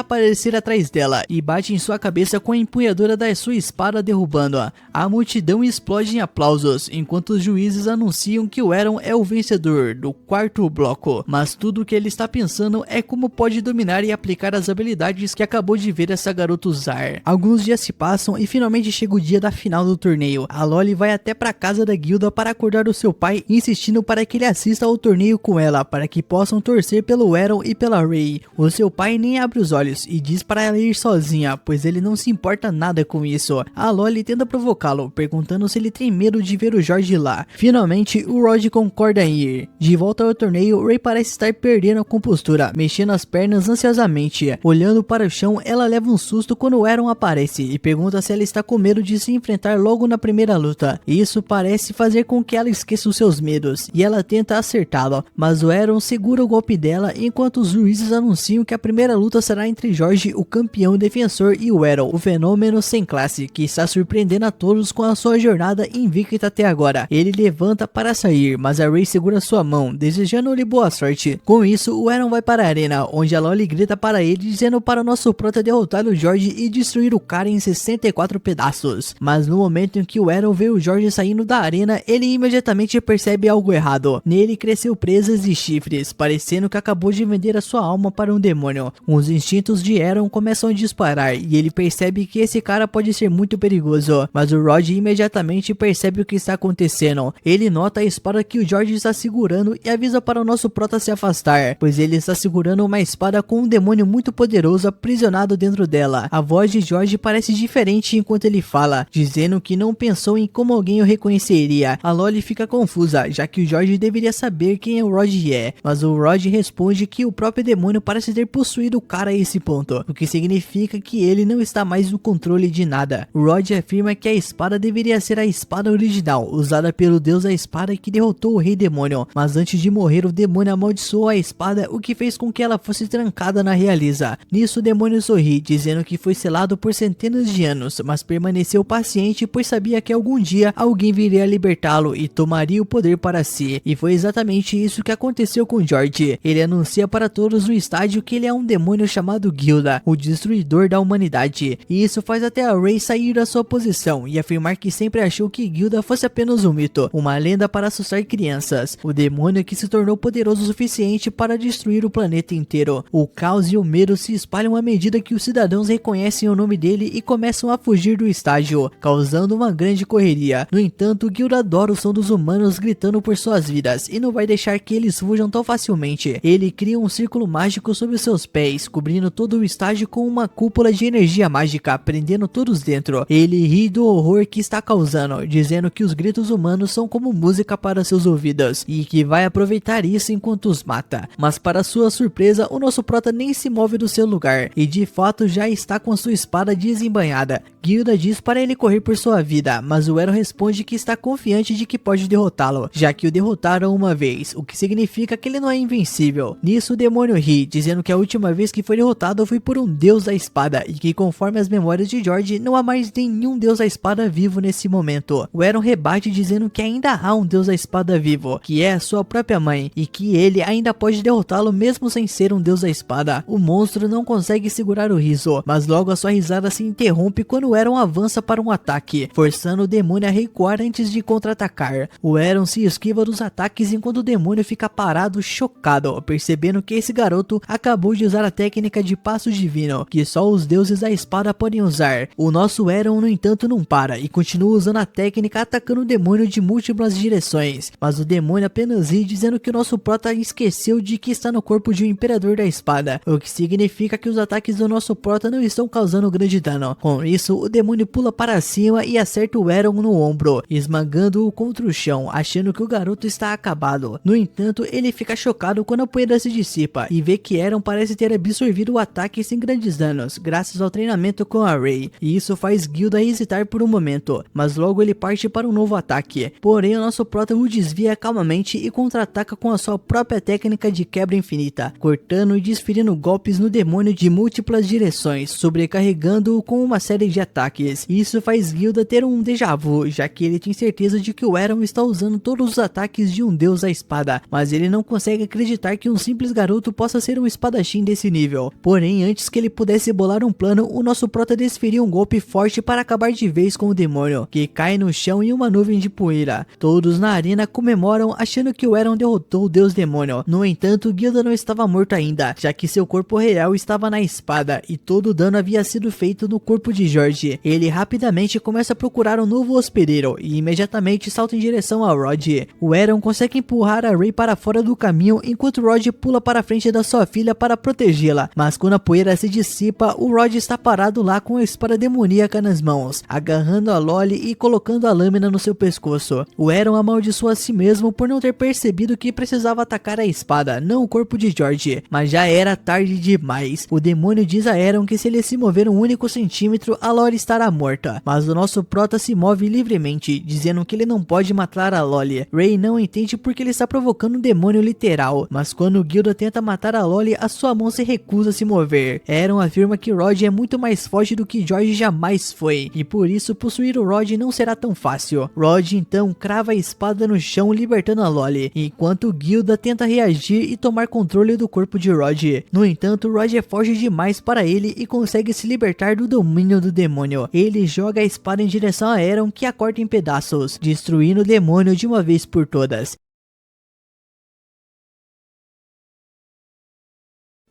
aparecer atrás dela e bate em sua cabeça com a empunhadura da sua espada, derrubando-a. A multidão explode em aplausos, enquanto os juízes anunciam que o Aaron é o vencedor do quarto bloco, mas tudo o que ele está pensando é como pode dominar e aplicar as habilidades que acabou de ver essa garota usar. Alguns dias se passam e finalmente chega o dia da final do torneio. A Loli vai até para casa da guilda para acordar o seu pai, insistindo para que ele assista ao torneio com ela, para que possam torcer pelo Aaron e pela Ray. O seu pai nem abre os olhos e diz para ela ir sozinha, pois ele não se importa nada com isso. A Loli tenta provocá-lo, perguntando se ele tem medo de ver o George lá. Finalmente, o Rod concorda em ir. De volta ao torneio, Ray parece estar perdendo a compostura, mexendo as pernas ansiosamente. Olhando para o chão, ela leva um susto quando o Aaron aparece e pergunta se ela está com medo de se enfrentar logo na primeira luta. Isso parece fazer com que ela esqueça os seus medos, e ela tenta acertá-lo, mas o Aaron segura o golpe dela enquanto os juízes anunciam que a primeira luta será entre George, o campeão defensor, e o Aaron, o fenômeno sem classe, que está surpreendendo a todos com a sua jornada invicta até agora. Ele levanta para sair, mas a Ray segura sua mão, desejando-lhe boa sorte. Com isso, o Aaron vai para a arena, onde a Loli grita para ele, dizendo para o nosso prota derrotar o George e destruir o cara em 64 pedaços. Mas no momento em que o Aaron vê o George saindo da arena, ele imediatamente percebe algo errado. Nele cresceu presas e chifres, parecendo que acabou de vender a sua alma para um demônio. Os instintos de Aaron começam a disparar e ele percebe que esse cara pode ser muito perigoso, mas o Rod imediatamente percebe o que está acontecendo. Ele nota a espada que o George está segurando e avisa para o nosso prota se afastar, pois ele está segurando uma espada com um demônio muito poderoso aprisionado dentro dela. A voz de George parece diferente enquanto ele fala, dizendo que não pensou em como alguém o reconheceria. A Loli fica confusa, já que o George deveria saber quem o Rod é, mas o Rod responde que o próprio demônio parece ter possuído o cara a esse ponto, o que significa que ele não está mais no controle de nada. O Rod afirma que a espada deveria ser a espada original, usada pelo deus da espada que derrotou o rei demônio, mas antes de morrer o demônio amaldiçoou a espada, o que fez com que ela fosse trancada na realeza. Nisso o demônio sorri, dizendo que foi selado por centenas de anos, mas permaneceu paciente, pois sabia que algum dia alguém viria libertá-lo e tomaria o poder para si. E foi exatamente isso que aconteceu com George. Ele anuncia para todos no estádio que ele é um demônio chamado Gilda, o destruidor da humanidade. E isso faz até a Ray sair da sua posição e afirmar que sempre achou que Gilda fosse apenas um mito, uma lenda para assustar crianças. O demônio que se tornou poderoso o suficiente para destruir o planeta inteiro. O caos e o medo se espalham à medida que os cidadãos reconhecem o nome dele e começam a fugir do estádio, causando uma grande correria. No entanto, Gilda adora o som dos humanos gritando por suas vidas e não vai deixar que eles fujam tão facilmente. Ele cria um círculo mágico sob seus pés, cobrindo todo o estádio com uma cúpula de energia mágica, prendendo todos dentro. Ele ri do horror que está causando, dizendo que os gritos humanos são como música para seus ouvidos e que vai aproveitar isso enquanto os mata. Mas para sua surpresa, o nosso prota nem se move do seu lugar e de fato já está com sua espada desembainhada. Gilda diz para ele correr por sua vida, mas o Aaron responde que está confiante de que pode derrotá-lo, já que o derrotaram uma vez, o que significa que ele não é invencível. Nisso o demônio ri, dizendo que a última vez que foi derrotado foi por um deus da espada e que conforme as memórias de George, não há mais nenhum deus da espada vivo nesse momento. O Aaron rebate dizendo que ainda há um deus da espada vivo, que é a sua própria mãe, e que ele ainda pode derrotá-lo mesmo sem ser um deus da espada. O monstro não consegue segurar o riso, mas logo a sua risada se interrompe quando o Aaron avança para um ataque, forçando o demônio a recuar antes de contra-atacar. O Aaron se esquiva dos ataques enquanto o demônio fica parado, chocado, percebendo que esse garoto acabou de usar a técnica de passo divino, que só os deuses da espada podem usar. O nosso Aaron, no entanto, não para e continua usando a técnica, atacando o demônio de múltiplas direções, mas o demônio apenas ri, dizendo que o nosso prota esqueceu de que está no corpo de um imperador da espada, o que significa que os ataques do nosso prota não estão causando grande dano. Com isso, o demônio pula para cima e acerta o Aaron no ombro, esmagando-o contra o chão, achando que o garoto está acabado. No entanto, ele fica chocado quando a poeira se dissipa e vê que Aaron parece ter absorvido o ataque sem grandes danos, graças ao treinamento com a Ray, e isso faz Gilda hesitar por um momento, mas logo ele parte para um novo ataque. Porém, o nosso prota o desvia calmamente e contra-ataca com a sua própria técnica de quebra infinita, cortando e desferindo golpes no demônio de múltiplas direções, sobrecarregando pegando com uma série de ataques. Isso faz Gilda ter um déjà vu, já que ele tem certeza de que o Eren está usando todos os ataques de um deus à espada, mas ele não consegue acreditar que um simples garoto possa ser um espadachim desse nível. Porém, antes que ele pudesse bolar um plano, o nosso prota desferiu um golpe forte para acabar de vez com o demônio, que cai no chão em uma nuvem de poeira. Todos na arena comemoram, achando que o Eren derrotou o deus demônio. No entanto, Gilda não estava morto ainda, já que seu corpo real estava na espada, e todo o dano havia sido feito no corpo de George. Ele rapidamente começa a procurar um novo hospedeiro, e imediatamente salta em direção a Rod. O Eren consegue empurrar a Rey para fora do caminho, enquanto Rod pula para a frente da sua filha para protegê-la, mas quando a poeira se dissipa, o Rod está parado lá com a espada demoníaca nas mãos, agarrando a Loli e colocando a lâmina no seu pescoço. O Eren amaldiçoa a si mesmo por não ter percebido que precisava atacar a espada, não o corpo de George, mas já era tarde demais. O demônio diz a Eren que se ele se mover um único centímetro, a Loli estará morta, mas o nosso prota se move livremente, dizendo que ele não pode matar a Loli. Rey não entende porque ele está provocando um demônio literal, mas quando Gilda tenta matar a Loli, a sua mão se recusa a se mover. Eren afirma que Rod é muito mais forte do que George jamais foi, e por isso possuir o Rod não será tão fácil. Rod então crava a espada no chão, libertando a Loli, enquanto Gilda tenta reagir e tomar controle do corpo de Rod. No entanto, Rod é forte demais para ele e consegue se libertar do domínio do demônio. Ele joga a espada em direção a Eren, que a corta em pedaços, destruindo o demônio de uma vez por todas.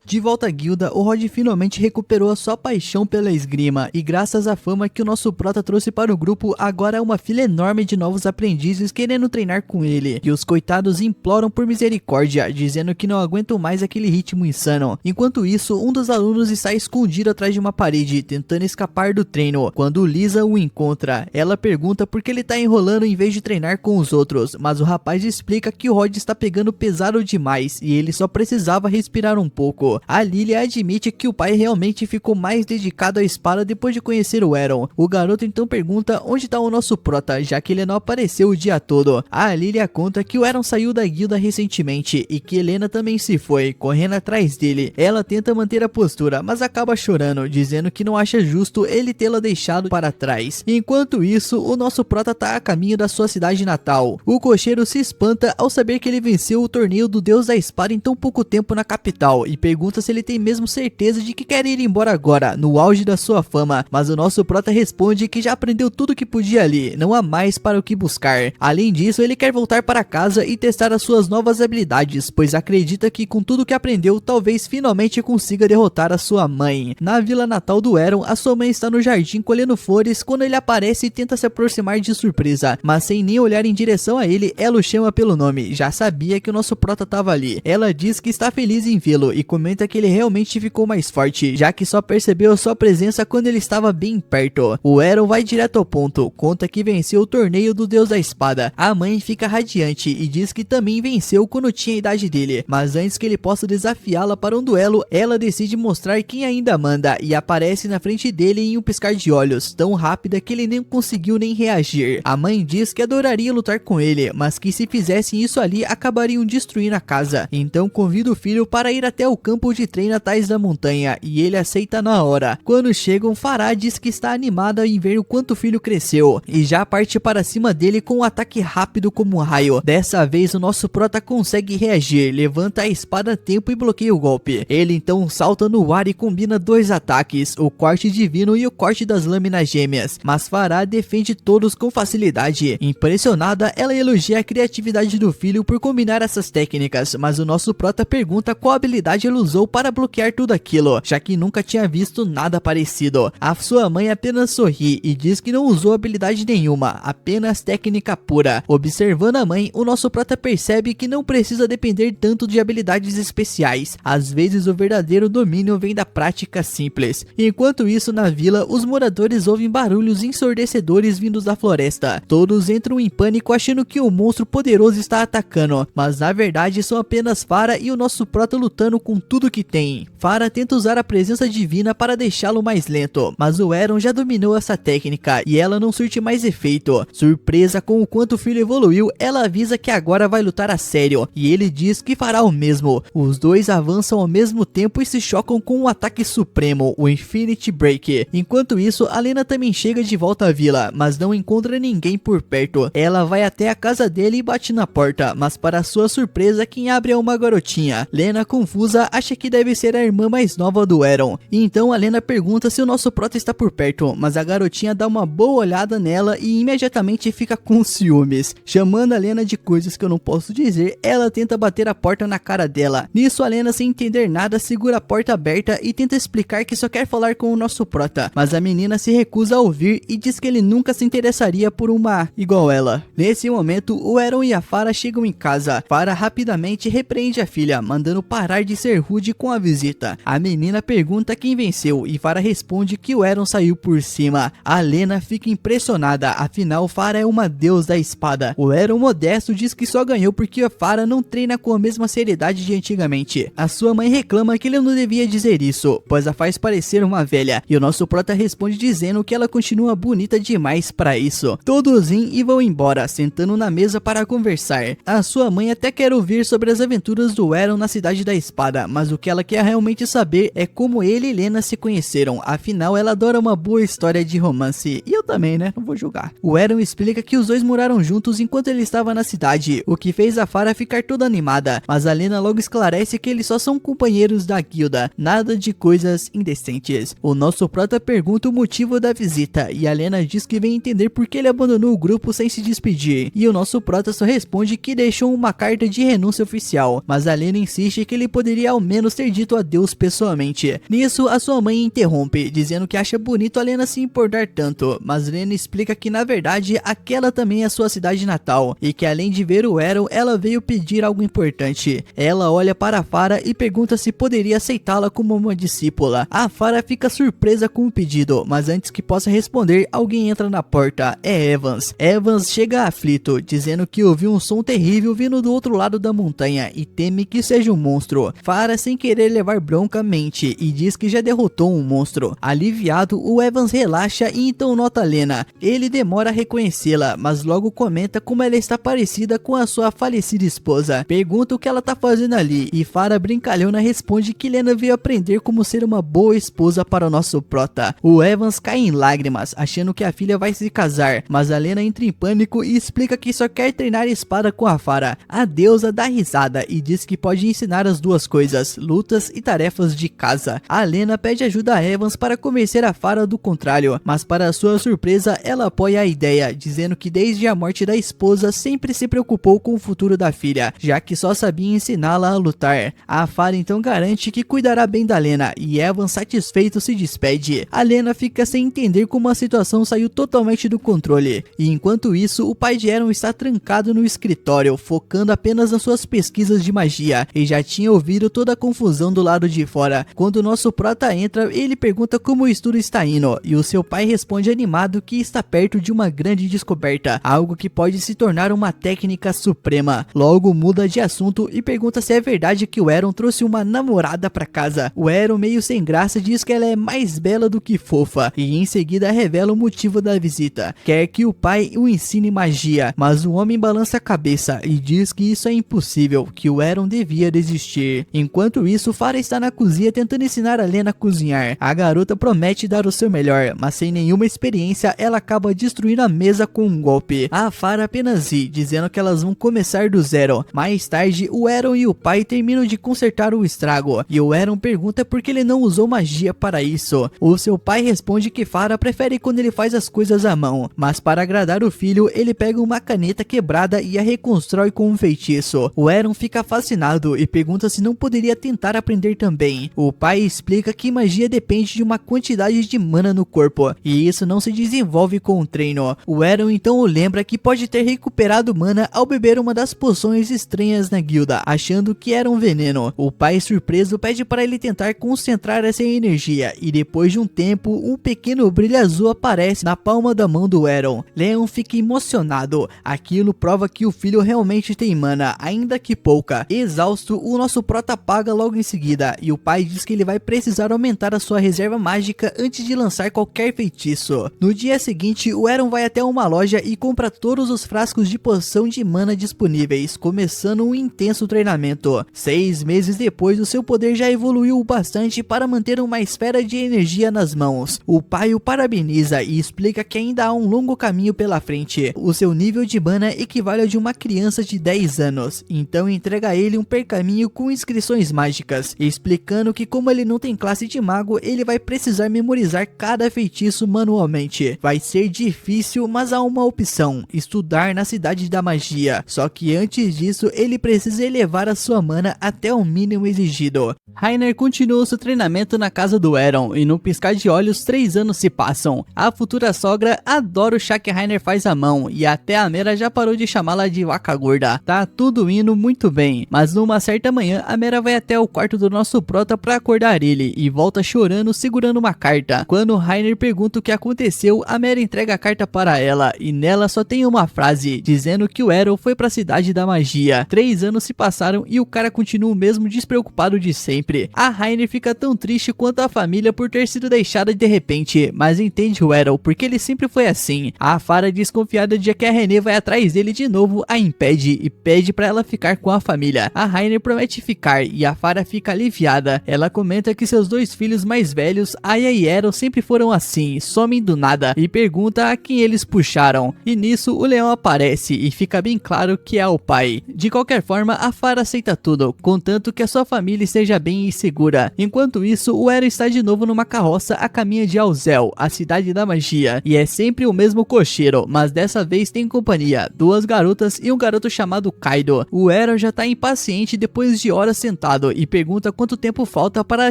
De volta à guilda, o Rod finalmente recuperou a sua paixão pela esgrima, e graças à fama que o nosso prota trouxe para o grupo, agora é uma fila enorme de novos aprendizes querendo treinar com ele, e os coitados imploram por misericórdia, dizendo que não aguentam mais aquele ritmo insano. Enquanto isso, um dos alunos está escondido atrás de uma parede, tentando escapar do treino, quando Lisa o encontra. Ela pergunta por que ele está enrolando em vez de treinar com os outros, mas o rapaz explica que o Rod está pegando pesado demais, e ele só precisava respirar um pouco. A Lilia admite que o pai realmente ficou mais dedicado à espada depois de conhecer o Eren. O garoto então pergunta onde está o nosso prota, já que ele não apareceu o dia todo. A Lilia conta que o Eren saiu da guilda recentemente e que Helena também se foi, correndo atrás dele. Ela tenta manter a postura, mas acaba chorando, dizendo que não acha justo ele tê-la deixado para trás. Enquanto isso, o nosso prota está a caminho da sua cidade natal. O cocheiro se espanta ao saber que ele venceu o torneio do Deus da Espada em tão pouco tempo na capital e pergunta se ele tem mesmo certeza de que quer ir embora agora, no auge da sua fama, mas o nosso prota responde que já aprendeu tudo que podia ali, não há mais para o que buscar. Além disso, ele quer voltar para casa e testar as suas novas habilidades, pois acredita que com tudo que aprendeu, talvez finalmente consiga derrotar a sua mãe. Na vila natal do Eren, a sua mãe está no jardim colhendo flores quando ele aparece e tenta se aproximar de surpresa, mas sem nem olhar em direção a ele, ela o chama pelo nome, já sabia que o nosso prota estava ali. Ela diz que está feliz em vê-lo e comenta que ele realmente ficou mais forte, já que só percebeu sua presença quando ele estava bem perto. O Eren vai direto ao ponto, conta que venceu o torneio do Deus da Espada. A mãe fica radiante e diz que também venceu quando tinha a idade dele, mas antes que ele possa desafiá-la para um duelo, ela decide mostrar quem ainda manda e aparece na frente dele em um piscar de olhos, tão rápida que ele nem conseguiu nem reagir. A mãe diz que adoraria lutar com ele, mas que se fizessem isso ali, acabariam destruindo a casa. Então convida o filho para ir até o campo de treino atrás da montanha, e ele aceita na hora. Quando chegam, Farah diz que está animada em ver o quanto o filho cresceu, e já parte para cima dele com um ataque rápido como um raio. Dessa vez o nosso prota consegue reagir, levanta a espada a tempo e bloqueia o golpe. Ele então salta no ar e combina dois ataques, o corte divino e o corte das lâminas gêmeas, mas Farah defende todos com facilidade. Impressionada, ela elogia a criatividade do filho por combinar essas técnicas, mas o nosso prota pergunta qual habilidade ele usou para bloquear tudo aquilo, já que nunca tinha visto nada parecido. A sua mãe apenas sorri e diz que não usou habilidade nenhuma, apenas técnica pura. Observando a mãe, o nosso prota percebe que não precisa depender tanto de habilidades especiais. Às vezes o verdadeiro domínio vem da prática simples. Enquanto isso, na vila, os moradores ouvem barulhos ensurdecedores vindos da floresta. Todos entram em pânico achando que um monstro poderoso está atacando, mas na verdade são apenas Farah e o nosso prota lutando com tudo tudo que tem. Farah tenta usar a presença divina para deixá-lo mais lento, mas o Eren já dominou essa técnica e ela não surte mais efeito. Surpresa com o quanto o filho evoluiu, ela avisa que agora vai lutar a sério, e ele diz que fará o mesmo. Os dois avançam ao mesmo tempo e se chocam com um ataque supremo, o Infinity Break. Enquanto isso, a Lena também chega de volta à vila, mas não encontra ninguém por perto. Ela vai até a casa dele e bate na porta, mas para sua surpresa, quem abre é uma garotinha. Lena, confusa, acha que deve ser a irmã mais nova do Eren. E então a Lena pergunta se o nosso prota está por perto, mas a garotinha dá uma boa olhada nela e imediatamente fica com ciúmes. Chamando a Lena de coisas que eu não posso dizer, ela tenta bater a porta na cara dela. Nisso, a Lena, sem entender nada, segura a porta aberta e tenta explicar que só quer falar com o nosso prota, mas a menina se recusa a ouvir e diz que ele nunca se interessaria por uma igual ela. Nesse momento, o Eren e a Farah chegam em casa. Farah rapidamente repreende a filha, mandando parar de ser rude com a visita. A menina pergunta quem venceu e Farah responde que o Eren saiu por cima. A Lena fica impressionada, afinal Farah é uma deusa da espada. O Eren modesto diz que só ganhou porque a Farah não treina com a mesma seriedade de antigamente. A sua mãe reclama que ele não devia dizer isso, pois a faz parecer uma velha, e o nosso prota responde dizendo que ela continua bonita demais para isso. Todos riem e vão embora, sentando na mesa para conversar. A sua mãe até quer ouvir sobre as aventuras do Eren na Cidade da Espada, mas o que ela quer realmente saber é como ele e Lena se conheceram, afinal ela adora uma boa história de romance, e eu também, né, não vou julgar. O Eren explica que os dois moraram juntos enquanto ele estava na cidade, o que fez a Farah ficar toda animada, mas a Lena logo esclarece que eles só são companheiros da guilda, nada de coisas indecentes. O nosso prota pergunta o motivo da visita, e a Lena diz que vem entender por que ele abandonou o grupo sem se despedir, e o nosso prota só responde que deixou uma carta de renúncia oficial, mas a Lena insiste que ele poderia ao menos ter dito adeus pessoalmente. Nisso, a sua mãe interrompe, dizendo que acha bonito a Lena se importar tanto, mas Lena explica que na verdade aquela também é sua cidade natal, e que além de ver o Eren, ela veio pedir algo importante. Ela olha para a Farah e pergunta se poderia aceitá-la como uma discípula. A Farah fica surpresa com o pedido, mas antes que possa responder, alguém entra na porta. É Evans. Evans chega aflito, dizendo que ouviu um som terrível vindo do outro lado da montanha e teme que seja um monstro. Farah, sem querer levar bronca, mente e diz que já derrotou um monstro. Aliviado, o Evans relaxa e então nota Lena. Ele demora a reconhecê-la, mas logo comenta como ela está parecida com a sua falecida esposa. Pergunta o que ela tá fazendo ali e Farah brincalhona responde que Lena veio aprender como ser uma boa esposa para o nosso prota. O Evans cai em lágrimas, achando que a filha vai se casar, mas a Lena entra em pânico e explica que só quer treinar espada com a Farah. A deusa dá risada e diz que pode ensinar as duas coisas, lutas e tarefas de casa. A Lena pede ajuda a Evans para convencer a Farah do contrário, mas para sua surpresa ela apoia a ideia, dizendo que desde a morte da esposa sempre se preocupou com o futuro da filha, já que só sabia ensiná-la a lutar. A Farah então garante que cuidará bem da Lena e Evans, satisfeito, se despede. A Lena fica sem entender como a situação saiu totalmente do controle, e enquanto isso o pai de Eren está trancado no escritório, focando apenas nas suas pesquisas de magia, e já tinha ouvido toda a confusão do lado de fora. Quando o nosso prota entra, ele pergunta como o estudo está indo, e o seu pai responde animado que está perto de uma grande descoberta, algo que pode se tornar uma técnica suprema. Logo muda de assunto e pergunta se é verdade que o Eren trouxe uma namorada para casa. O Eren, meio sem graça, diz que ela é mais bela do que fofa, e em seguida revela o motivo da visita. Quer que o pai o ensine magia, mas o homem balança a cabeça e diz que isso é impossível, que o Eren devia desistir. Enquanto isso, Farah está na cozinha tentando ensinar a Lena a cozinhar. A garota promete dar o seu melhor, mas sem nenhuma experiência ela acaba destruindo a mesa com um golpe. A Farah apenas ri, dizendo que elas vão começar do zero. Mais tarde, o Eren e o pai terminam de consertar o estrago, e o Eren pergunta por que ele não usou magia para isso. O seu pai responde que Farah prefere quando ele faz as coisas à mão, mas para agradar o filho, ele pega uma caneta quebrada e a reconstrói com um feitiço. O Eren fica fascinado e pergunta se não poderia tentar aprender também. O pai explica que magia depende de uma quantidade de mana no corpo, e isso não se desenvolve com o treino. O Eren então o lembra que pode ter recuperado mana ao beber uma das poções estranhas na guilda, achando que era um veneno. O pai, surpreso, pede para ele tentar concentrar essa energia, e depois de um tempo, um pequeno brilho azul aparece na palma da mão do Eren. Leon fica emocionado. Aquilo prova que o filho realmente tem mana, ainda que pouca. Exausto, o nosso prota apaga apaga logo em seguida, e o pai diz que ele vai precisar aumentar a sua reserva mágica antes de lançar qualquer feitiço. No dia seguinte, o Eren vai até uma loja e compra todos os frascos de poção de mana disponíveis, começando um intenso treinamento. 6 meses depois, o seu poder já evoluiu o bastante para manter uma esfera de energia nas mãos. O pai o parabeniza e explica que ainda há um longo caminho pela frente. O seu nível de mana equivale ao de uma criança de 10 anos, então entrega a ele um pergaminho com inscrições mágicas, explicando que como ele não tem classe de mago, ele vai precisar memorizar cada feitiço manualmente. Vai ser difícil, mas há uma opção: estudar na cidade da magia. Só que antes disso, ele precisa elevar a sua mana até o mínimo exigido. Reiner continua seu treinamento na casa do Eren, e num piscar de olhos 3 anos se passam. A futura sogra adora o chá que Reiner faz à mão, e até a Mera já parou de chamá-la de vaca gorda. Tá tudo indo muito bem, mas numa certa manhã a Mera vai até o quarto do nosso prota pra acordar ele, e volta chorando segurando uma carta. Quando Reiner pergunta o que aconteceu, a Mera entrega a carta para ela, e nela só tem uma frase, dizendo que o Eren foi pra cidade da magia. 3 anos se passaram e o cara continua o mesmo despreocupado de sempre. A Reiner fica tão triste quanto a família por ter sido deixada de repente, mas entende o Eren porque ele sempre foi assim. A Farah, desconfiada de que a René vai atrás dele de novo, a impede e pede pra ela ficar com a família. A Reiner promete ficar e a Farah fica aliviada. Ela comenta que seus 2 filhos mais velhos, Aya e Eren, sempre foram assim, somem do nada, e pergunta a quem eles puxaram. E nisso o leão aparece e fica bem claro que é o pai. De qualquer forma, a Farah aceita tudo, contanto que a sua família esteja bem e segura. Enquanto isso, o Eren está de novo numa carroça a caminho de Alzel, a cidade da magia, e é sempre o mesmo cocheiro, mas dessa vez tem companhia, 2 garotas e um garoto chamado Kaido. O Eren já tá impaciente depois de horas sentado e pergunta quanto tempo falta para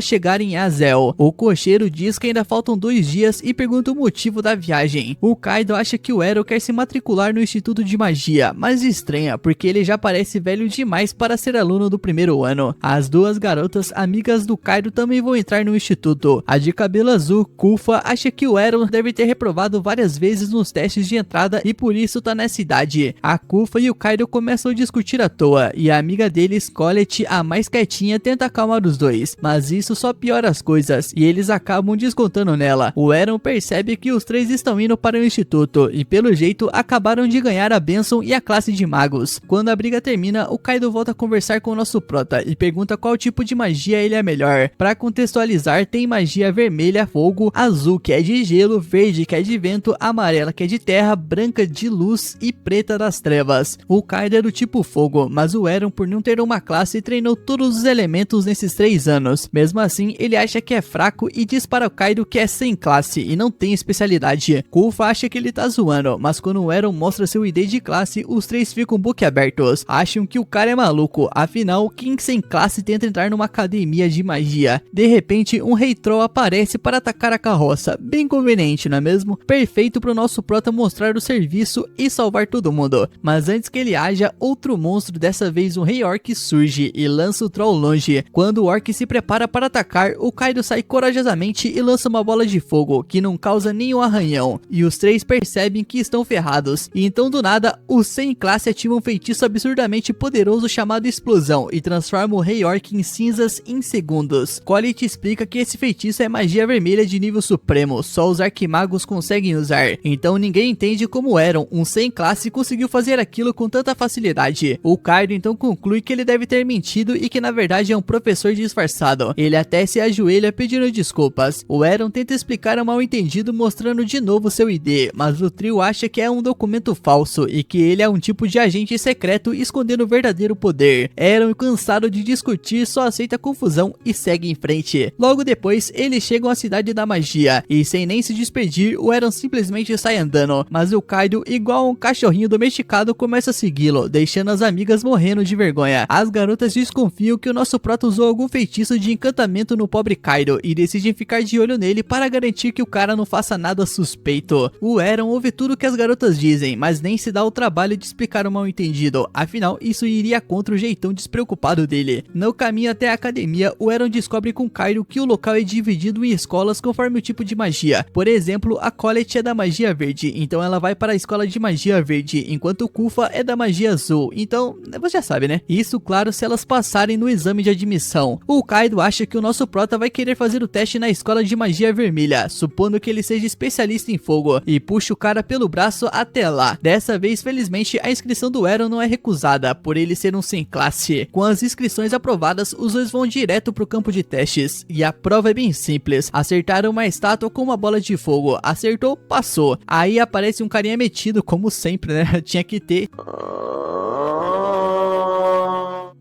chegar em Azel. O cocheiro diz que ainda faltam 2 dias e pergunta o motivo da viagem. O Kaido acha que o Eren quer se matricular no Instituto de Magia, mas estranha porque ele já parece velho demais para ser aluno do primeiro ano. As 2 garotas amigas do Kaido também vão entrar no instituto. A de cabelo azul, Kufa, acha que o Eren deve ter reprovado várias vezes nos testes de entrada e por isso tá nessa idade. A Kufa e o Kaido começam a discutir à toa e a amiga deles, Colette, a mais quietinha, tenta acalmar os dois, mas isso só piora as coisas e eles acabam descontando nela. O Eren percebe que os 3 estão indo para o instituto e pelo jeito acabaram de ganhar a bênção e a classe de magos. Quando a briga termina, o Kaido volta a conversar com o nosso prota e pergunta qual tipo de magia ele é melhor. Para contextualizar, tem magia vermelha, fogo, azul que é de gelo, verde que é de vento, amarela que é de terra, branca de luz e preta das trevas. O Kaido é do tipo fogo, mas o Eren, por não ter uma classe, treinou todos os elementos nesses 3 anos. Mesmo assim, ele acha que é fraco e diz para o Kaido que é sem classe e não tem especialidade. Kufa acha que ele tá zoando, mas quando o Eren mostra seu ID de classe, os 3 ficam boquiabertos. Acham que o cara é maluco, afinal, quem sem classe tenta entrar numa academia de magia? De repente, um rei troll aparece para atacar a carroça. Bem conveniente, não é mesmo? Perfeito para o nosso prota mostrar o serviço e salvar todo mundo. Mas antes que ele haja, outro monstro, dessa vez um rei orc, surge e lança o troll longe. Quando o orc se prepara para atacar, o Kaido sai corajosamente e lança uma bola de fogo, que não causa nenhum arranhão. E os 3 percebem que estão ferrados. E então do nada, os sem classe ativam um feitiço absurdamente poderoso chamado Explosão e transforma o rei orc em cinzas em segundos. Colette explica que esse feitiço é magia vermelha de nível supremo, só os arquimagos conseguem usar. Então ninguém entende como Eren, um sem classe, conseguiu fazer aquilo com tanta facilidade. O Kaido então conclui que ele deve ter mentido e que na verdade é um professor disfarçado. Ele até se ajoelha pedindo desculpas. O Eren tenta explicar o mal entendido mostrando de novo seu ID, mas o trio acha que é um documento falso e que ele é um tipo de agente secreto escondendo o verdadeiro poder. Eren, cansado de discutir, só aceita a confusão e segue em frente. Logo depois, eles chegam à cidade da magia e sem nem se despedir, o Eren simplesmente sai andando, mas o Kaido, igual um cachorrinho domesticado, começa a segui-lo, deixando as amigas morrendo de vergonha. As garotas desconfiam que o nosso prota usou algum feitiço de encantamento no pobre Kaido e decidem ficar de olho nele para garantir que o cara não faça nada suspeito. O Eren ouve tudo que as garotas dizem, mas nem se dá o trabalho de explicar o mal entendido, afinal isso iria contra o jeitão despreocupado dele. No caminho até a academia, o Eren descobre com Kaido que o local é dividido em escolas conforme o tipo de magia. Por exemplo, a Colette é da magia verde, então ela vai para a escola de magia verde, enquanto o Kufa é da magia azul, então você já sabe, né? Isso claro se elas passarem no exame exame de admissão. O Kaido acha que o nosso prota vai querer fazer o teste na escola de magia vermelha, supondo que ele seja especialista em fogo, e puxa o cara pelo braço até lá. Dessa vez, felizmente, a inscrição do Eren não é recusada, por ele ser um sem classe. Com as inscrições aprovadas, os dois vão direto pro campo de testes, e a prova é bem simples. Acertaram uma estátua com uma bola de fogo, acertou, passou. Aí aparece um carinha metido, como sempre, né? Tinha que ter,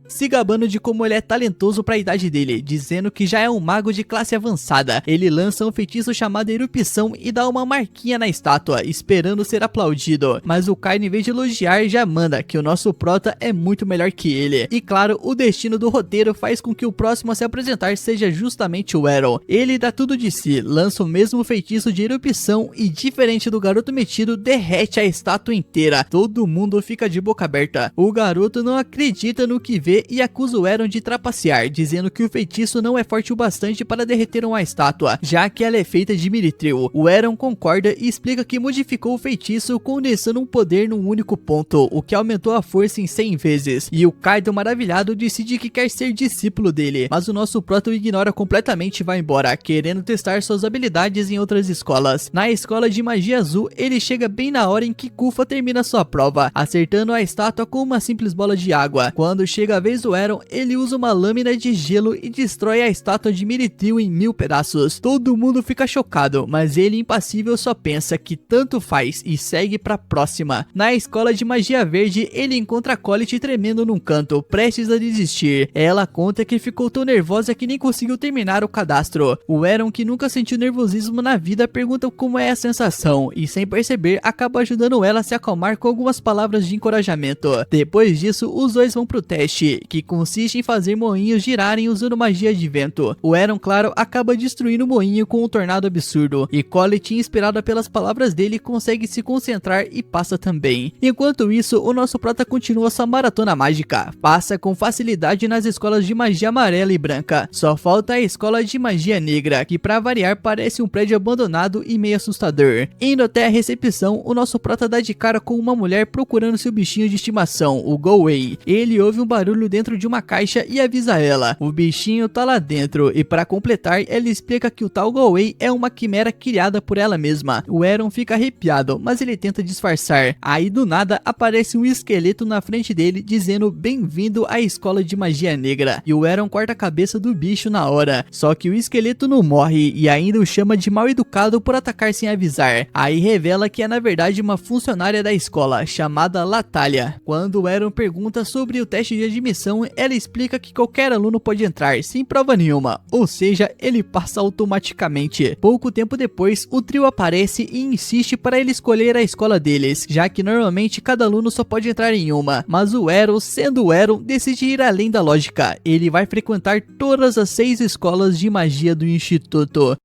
se gabando de como ele é talentoso para a idade dele, dizendo que já é um mago de classe avançada. Ele lança um feitiço chamado erupção e dá uma marquinha na estátua, esperando ser aplaudido. Mas o Kaido, em vez de elogiar, já manda que o nosso prota é muito melhor que ele. E claro, o destino do roteiro faz com que o próximo a se apresentar seja justamente o Eren. Ele dá tudo de si, lança o mesmo feitiço de erupção e, diferente do garoto metido, derrete a estátua inteira. Todo mundo fica de boca aberta. O garoto não acredita no que vê e acusa o Eren de trapacear, dizendo que o feitiço não é forte o bastante para derreter uma estátua, já que ela é feita de Mithril. O Eren concorda e explica que modificou o feitiço condensando um poder num único ponto, o que aumentou a força em 100 vezes. E o Kaido, maravilhado, decide que quer ser discípulo dele, mas o nosso prota o ignora completamente e vai embora, querendo testar suas habilidades em outras escolas. Na escola de magia azul, ele chega bem na hora em que Kufa termina sua prova, acertando a estátua com uma simples bola de água. Quando chega a vez do Eren, ele usa uma lâmina de gelo e destrói a estátua de Mithril em 1000 pedaços. Todo mundo fica chocado, mas ele, impassível, só pensa que tanto faz e segue pra próxima. Na escola de magia verde, ele encontra a Colette tremendo num canto, prestes a desistir. Ela conta que ficou tão nervosa que nem conseguiu terminar o cadastro. O Eren, que nunca sentiu nervosismo na vida, pergunta como é a sensação e, sem perceber, acaba ajudando ela a se acalmar com algumas palavras de encorajamento. Depois disso, os dois vão pro teste, que consiste em fazer moinhos girarem usando magia de vento. O Eren, claro, acaba destruindo o moinho com um tornado absurdo, e Colette, inspirada pelas palavras dele, consegue se concentrar e passa também. Enquanto isso, o nosso prota continua sua maratona mágica, passa com facilidade nas escolas de magia amarela e branca. Só falta a escola de magia negra, que pra variar parece um prédio abandonado e meio assustador. Indo até a recepção, o nosso prota dá de cara com uma mulher procurando seu bichinho de estimação, o Go-Wei. Ele ouve um barulho dentro de uma caixa e avisa ela. O bichinho tá lá dentro, e para completar, ela explica que o tal Go-Wei é uma quimera criada por ela mesma. O Eren fica arrepiado, mas ele tenta disfarçar. Aí do nada aparece um esqueleto na frente dele dizendo bem-vindo à escola de magia negra, e o Eren corta a cabeça do bicho na hora. Só que o esqueleto não morre e ainda o chama de mal educado por atacar sem avisar. Aí revela que é na verdade uma funcionária da escola chamada Latália. Quando o Eren pergunta sobre o teste de admissão, ela explica que qualquer aluno pode entrar sem prova nenhuma, ou seja, ele passa automaticamente. Pouco tempo depois, o trio aparece e insiste para ele escolher a escola deles, já que normalmente cada aluno só pode entrar em uma, mas o Eren, sendo o Eren, decide ir além da lógica. Ele vai frequentar todas as 6 escolas de magia do instituto.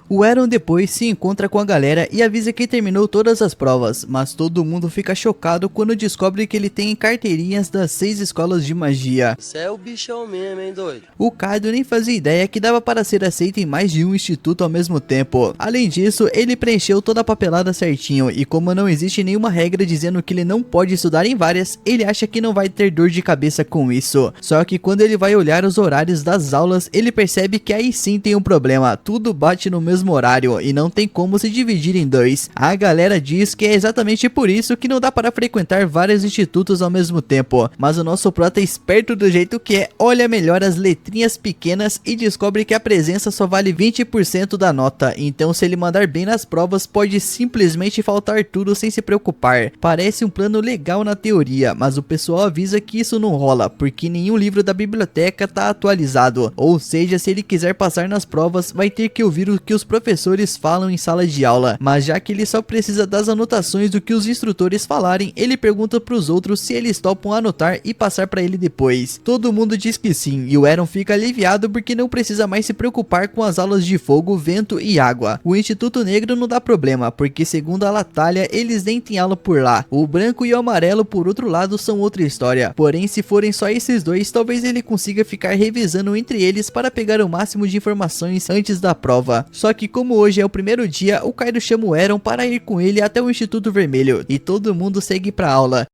O Eren depois se encontra com a galera e avisa que terminou todas as provas, mas todo mundo fica chocado quando descobre que ele tem carteirinhas das 6 escolas de magia. Você é o bichão mesmo, hein, doido? O Kaido nem fazia ideia que dava para ser aceito em mais de um instituto ao mesmo tempo. Além disso, ele preencheu toda a papelada certinho, e como não existe nenhuma regra dizendo que ele não pode estudar em várias, ele acha que não vai ter dor de cabeça com isso. Só que quando ele vai olhar os horários das aulas, ele percebe que aí sim tem um problema, tudo bate no mesmo horário e não tem como se dividir em 2. A galera diz que é exatamente por isso que não dá para frequentar vários institutos ao mesmo tempo, mas o nosso prota é esperto do jeito que é, olha melhor as letrinhas pequenas e descobre que a presença só vale 20% da nota, então se ele mandar bem nas provas pode simplesmente faltar tudo sem se preocupar. Parece um plano legal na teoria, mas o pessoal avisa que isso não rola, porque nenhum livro da biblioteca tá atualizado, ou seja, se ele quiser passar nas provas vai ter que ouvir o que os professores falam em sala de aula, mas já que ele só precisa das anotações do que os instrutores falarem, ele pergunta pros outros se eles topam anotar e passar pra ele depois. Todo mundo diz que sim, e o Eren fica aliviado porque não precisa mais se preocupar com as aulas de fogo, vento e água. O Instituto Negro não dá problema, porque segundo a Latália, eles nem têm aula por lá. O branco e o amarelo, por outro lado, são outra história. Porém, se forem só esses dois, talvez ele consiga ficar revezando entre eles para pegar o máximo de informações antes da prova. Só que como hoje é o primeiro dia, o Kaido chama o Eren para ir com ele até o Instituto Vermelho, e todo mundo segue pra aula.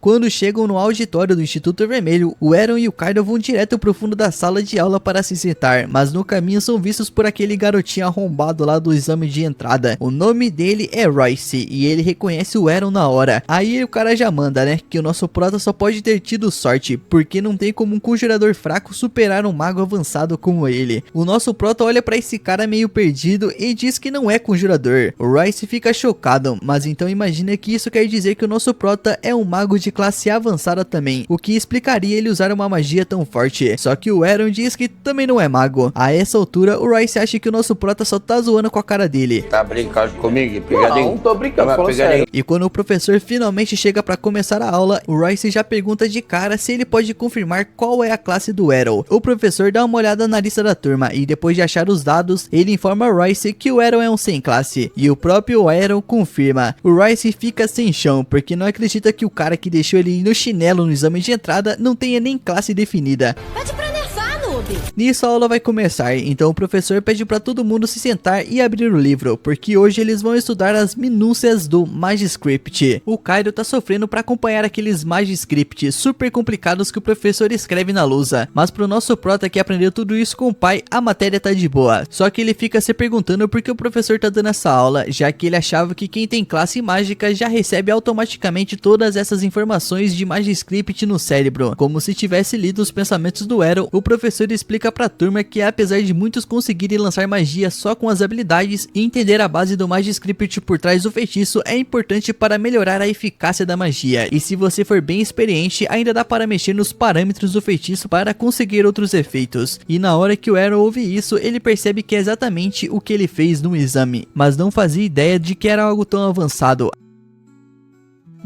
Quando chegam no auditório do Instituto Vermelho, o Eren e o Kaido vão direto pro fundo da sala de aula para se sentar, mas no caminho são vistos por aquele garotinho arrombado lá do exame de entrada. O nome dele é Royce e ele reconhece o Eren na hora. Aí o cara já manda, né, que o nosso prota só pode ter tido sorte, porque não tem como um conjurador fraco superar um mago avançado como ele. O nosso prota olha pra esse cara meio perdido e diz que não é conjurador. O Royce fica chocado, mas então imagina que isso quer dizer que o nosso prota é um mago de classe avançada também, o que explicaria ele usar uma magia tão forte. Só que o Eren diz que também não é mago. A essa altura, o Royce acha que o nosso prota só tá zoando com a cara dele. Tá brincando comigo? Pegadinho? Não, tô brincando, falando sério. E quando o professor finalmente chega pra começar a aula, o Royce já pergunta de cara se ele pode confirmar qual é a classe do Eren. O professor dá uma olhada na lista da turma e depois de achar os dados, ele informa o Royce que o Eren é um sem classe. E o próprio Eren confirma. O Royce fica sem chão, porque não acredita que o cara que deixou ele no chinelo no exame de entrada não tenha nem classe definida. Nisso a aula vai começar, então o professor pede pra todo mundo se sentar e abrir o livro, porque hoje eles vão estudar as minúcias do Magiscript. O Kaido tá sofrendo pra acompanhar aqueles Magiscript super complicados que o professor escreve na lousa, mas pro nosso prota que aprendeu tudo isso com o pai, a matéria tá de boa. Só que ele fica se perguntando por que o professor tá dando essa aula, já que ele achava que quem tem classe mágica já recebe automaticamente todas essas informações de Magiscript no cérebro, como se tivesse lido os pensamentos do Eren. O professor explica pra turma que apesar de muitos conseguirem lançar magia só com as habilidades, e entender a base do Magiscript por trás do feitiço é importante para melhorar a eficácia da magia, e se você for bem experiente, ainda dá para mexer nos parâmetros do feitiço para conseguir outros efeitos. E na hora que o Eren ouve isso, ele percebe que é exatamente o que ele fez no exame, mas não fazia ideia de que era algo tão avançado.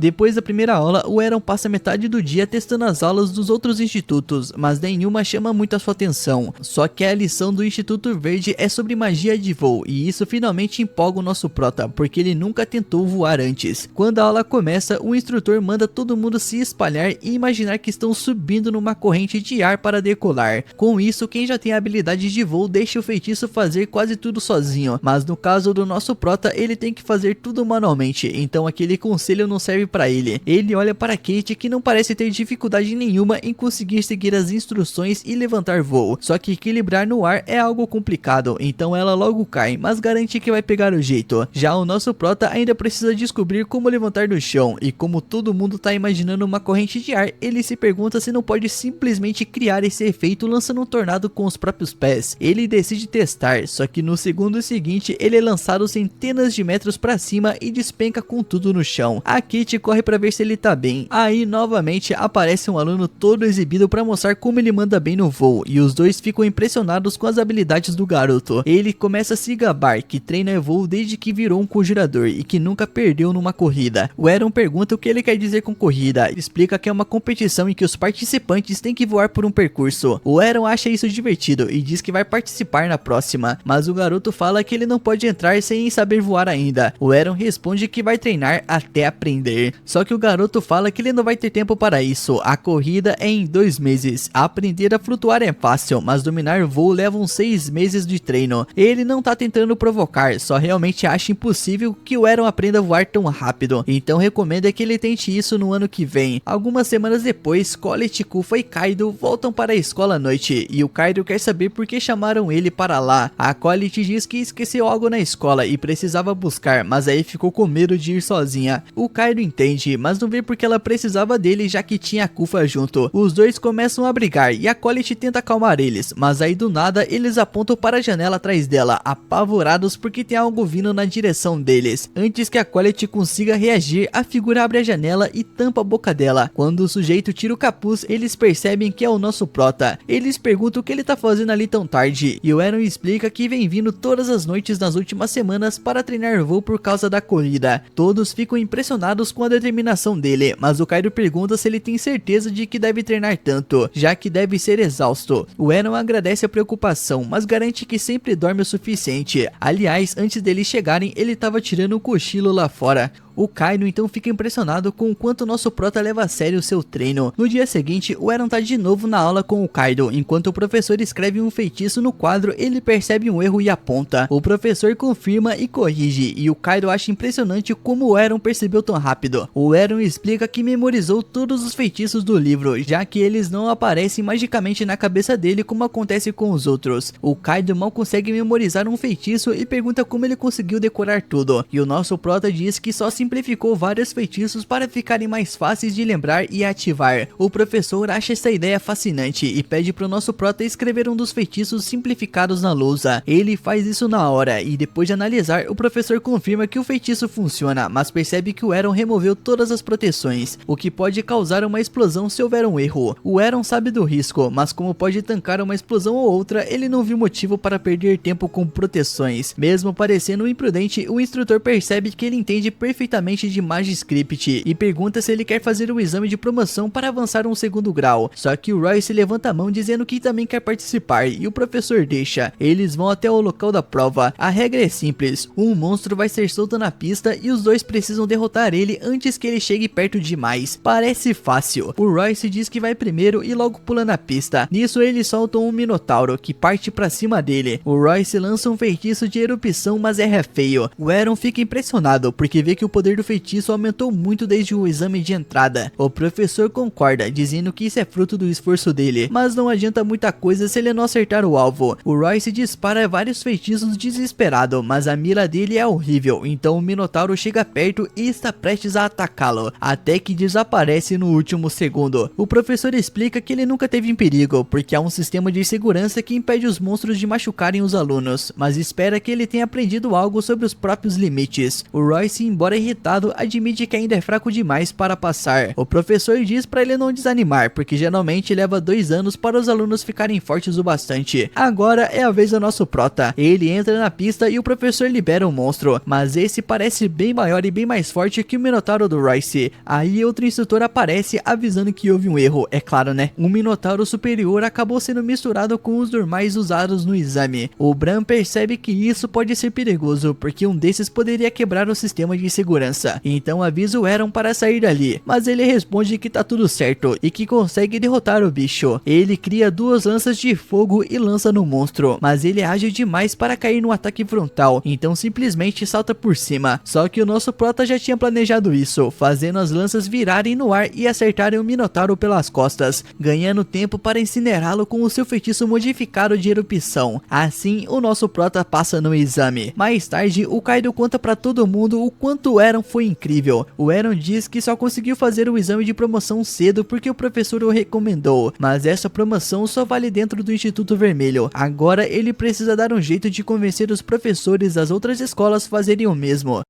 Depois da primeira aula, o Eren passa metade do dia testando as aulas dos outros institutos, mas nenhuma chama muito a sua atenção. Só que a lição do Instituto Verde é sobre magia de voo, e isso finalmente empolga o nosso prota, porque ele nunca tentou voar antes. Quando a aula começa, o instrutor manda todo mundo se espalhar e imaginar que estão subindo numa corrente de ar para decolar. Com isso, quem já tem habilidade de voo deixa o feitiço fazer quase tudo sozinho, mas no caso do nosso prota, ele tem que fazer tudo manualmente, então aquele conselho não serve para ele. Ele olha para Kate, que não parece ter dificuldade nenhuma em conseguir seguir as instruções e levantar voo, só que equilibrar no ar é algo complicado, então ela logo cai, mas garante que vai pegar o jeito. Já o nosso prota ainda precisa descobrir como levantar do chão, e como todo mundo tá imaginando uma corrente de ar, ele se pergunta se não pode simplesmente criar esse efeito lançando um tornado com os próprios pés. Ele decide testar, só que no segundo seguinte ele é lançado centenas de metros para cima e despenca com tudo no chão. A Kate corre para ver se ele tá bem. Aí novamente aparece um aluno todo exibido para mostrar como ele manda bem no voo, e os dois ficam impressionados com as habilidades do garoto. Ele começa a se gabar que treina voo desde que virou um conjurador e que nunca perdeu numa corrida. O Eren pergunta o que ele quer dizer com corrida, explica que é uma competição em que os participantes têm que voar por um percurso. O Eren acha isso divertido e diz que vai participar na próxima, mas o garoto fala que ele não pode entrar sem saber voar ainda. O Eren responde que vai treinar até aprender. Só que o garoto fala que ele não vai ter tempo para isso, a corrida é em 2 meses. Aprender a flutuar é fácil, mas dominar voo leva uns 6 meses de treino. Ele não tá tentando provocar, só realmente acha impossível que o Eren aprenda a voar tão rápido, então recomenda que ele tente isso no ano que vem. Algumas semanas depois, Collet, Kufa e Kaido voltam para a escola à noite, e o Kaido quer saber por que chamaram ele para lá. A Collet diz que esqueceu algo na escola e precisava buscar, mas aí ficou com medo de ir sozinha. O Kaido entende, mas não vê porque ela precisava dele, já que tinha a Kufa junto. Os dois começam a brigar e a Collet tenta acalmar eles, mas aí do nada eles apontam para a janela atrás dela, apavorados porque tem algo vindo na direção deles. Antes que a Collet consiga reagir, a figura abre a janela e tampa a boca dela. Quando o sujeito tira o capuz, eles percebem que é o nosso prota. Eles perguntam o que ele tá fazendo ali tão tarde, e o Eren explica que vem vindo todas as noites nas últimas semanas para treinar voo por causa da corrida. Todos ficam impressionados com a determinação dele, mas o Kaido pergunta se ele tem certeza de que deve treinar tanto, já que deve ser exausto. O Eren agradece a preocupação, mas garante que sempre dorme o suficiente. Aliás, antes deles chegarem, ele estava tirando um cochilo lá fora. O Kaido então fica impressionado com o quanto nosso prota leva a sério o seu treino. No dia seguinte, o Eren tá de novo na aula com o Kaido. Enquanto o professor escreve um feitiço no quadro, ele percebe um erro e aponta. O professor confirma e corrige, e o Kaido acha impressionante como o Eren percebeu tão rápido. O Eren explica que memorizou todos os feitiços do livro, já que eles não aparecem magicamente na cabeça dele como acontece com os outros. O Kaido mal consegue memorizar um feitiço e pergunta como ele conseguiu decorar tudo, e o nosso prota diz que só simplificou vários feitiços para ficarem mais fáceis de lembrar e ativar. O professor acha essa ideia fascinante e pede para o nosso prota escrever um dos feitiços simplificados na lousa. Ele faz isso na hora, e depois de analisar, o professor confirma que o feitiço funciona, mas percebe que o Eren removeu todas as proteções, o que pode causar uma explosão se houver um erro. O Eren sabe do risco, mas como pode tancar uma explosão ou outra, ele não viu motivo para perder tempo com proteções. Mesmo parecendo imprudente, o instrutor percebe que ele entende perfeitamente de Magiscript e pergunta se ele quer fazer o exame de promoção para avançar um segundo grau. Só que o Royce levanta a mão dizendo que também quer participar, e o professor deixa. Eles vão até o local da prova. A regra é simples: um monstro vai ser solto na pista e os dois precisam derrotar ele antes que ele chegue perto demais. Parece fácil. O Royce diz que vai primeiro e logo pula na pista. Nisso eles soltam um minotauro que parte pra cima dele. O Royce lança um feitiço de erupção, mas erra feio. O Eren fica impressionado porque vê que o poder do feitiço aumentou muito desde o exame de entrada. O professor concorda, dizendo que isso é fruto do esforço dele, mas não adianta muita coisa se ele não acertar o alvo. O Royce dispara vários feitiços desesperado, mas a mira dele é horrível, então o minotauro chega perto e está prestes a atacá-lo, até que desaparece no último segundo. O professor explica que ele nunca teve em perigo, porque há um sistema de segurança que impede os monstros de machucarem os alunos, mas espera que ele tenha aprendido algo sobre os próprios limites. O Royce, embora irritado, admite que ainda é fraco demais para passar. O professor diz para ele não desanimar, porque geralmente leva 2 anos para os alunos ficarem fortes o bastante. Agora é a vez do nosso prota. Ele entra na pista e o professor libera o monstro, mas esse parece bem maior e bem mais forte que o minotauro do Royce. Aí outro instrutor aparece avisando que houve um erro, é claro, né? Um minotauro superior acabou sendo misturado com os normais usados no exame. O Bran percebe que isso pode ser perigoso, porque um desses poderia quebrar o sistema de segurança. Então avisa o Eren para sair dali, mas ele responde que tá tudo certo e que consegue derrotar o bicho. Ele cria 2 lanças de fogo e lança no monstro, mas ele age demais para cair no ataque frontal, então simplesmente salta por cima. Só que o nosso prota já tinha planejado isso, fazendo as lanças virarem no ar e acertarem o minotauro pelas costas, ganhando tempo para incinerá-lo com o seu feitiço modificado de erupção. Assim, o nosso prota passa no exame. Mais tarde, o Kaido conta para todo mundo o quanto o Eren foi incrível. O Eren diz que só conseguiu fazer o exame de promoção cedo porque o professor o recomendou, mas essa promoção só vale dentro do Instituto Vermelho. Agora ele precisa dar um jeito de convencer os professores das outras escolas a fazerem o mesmo.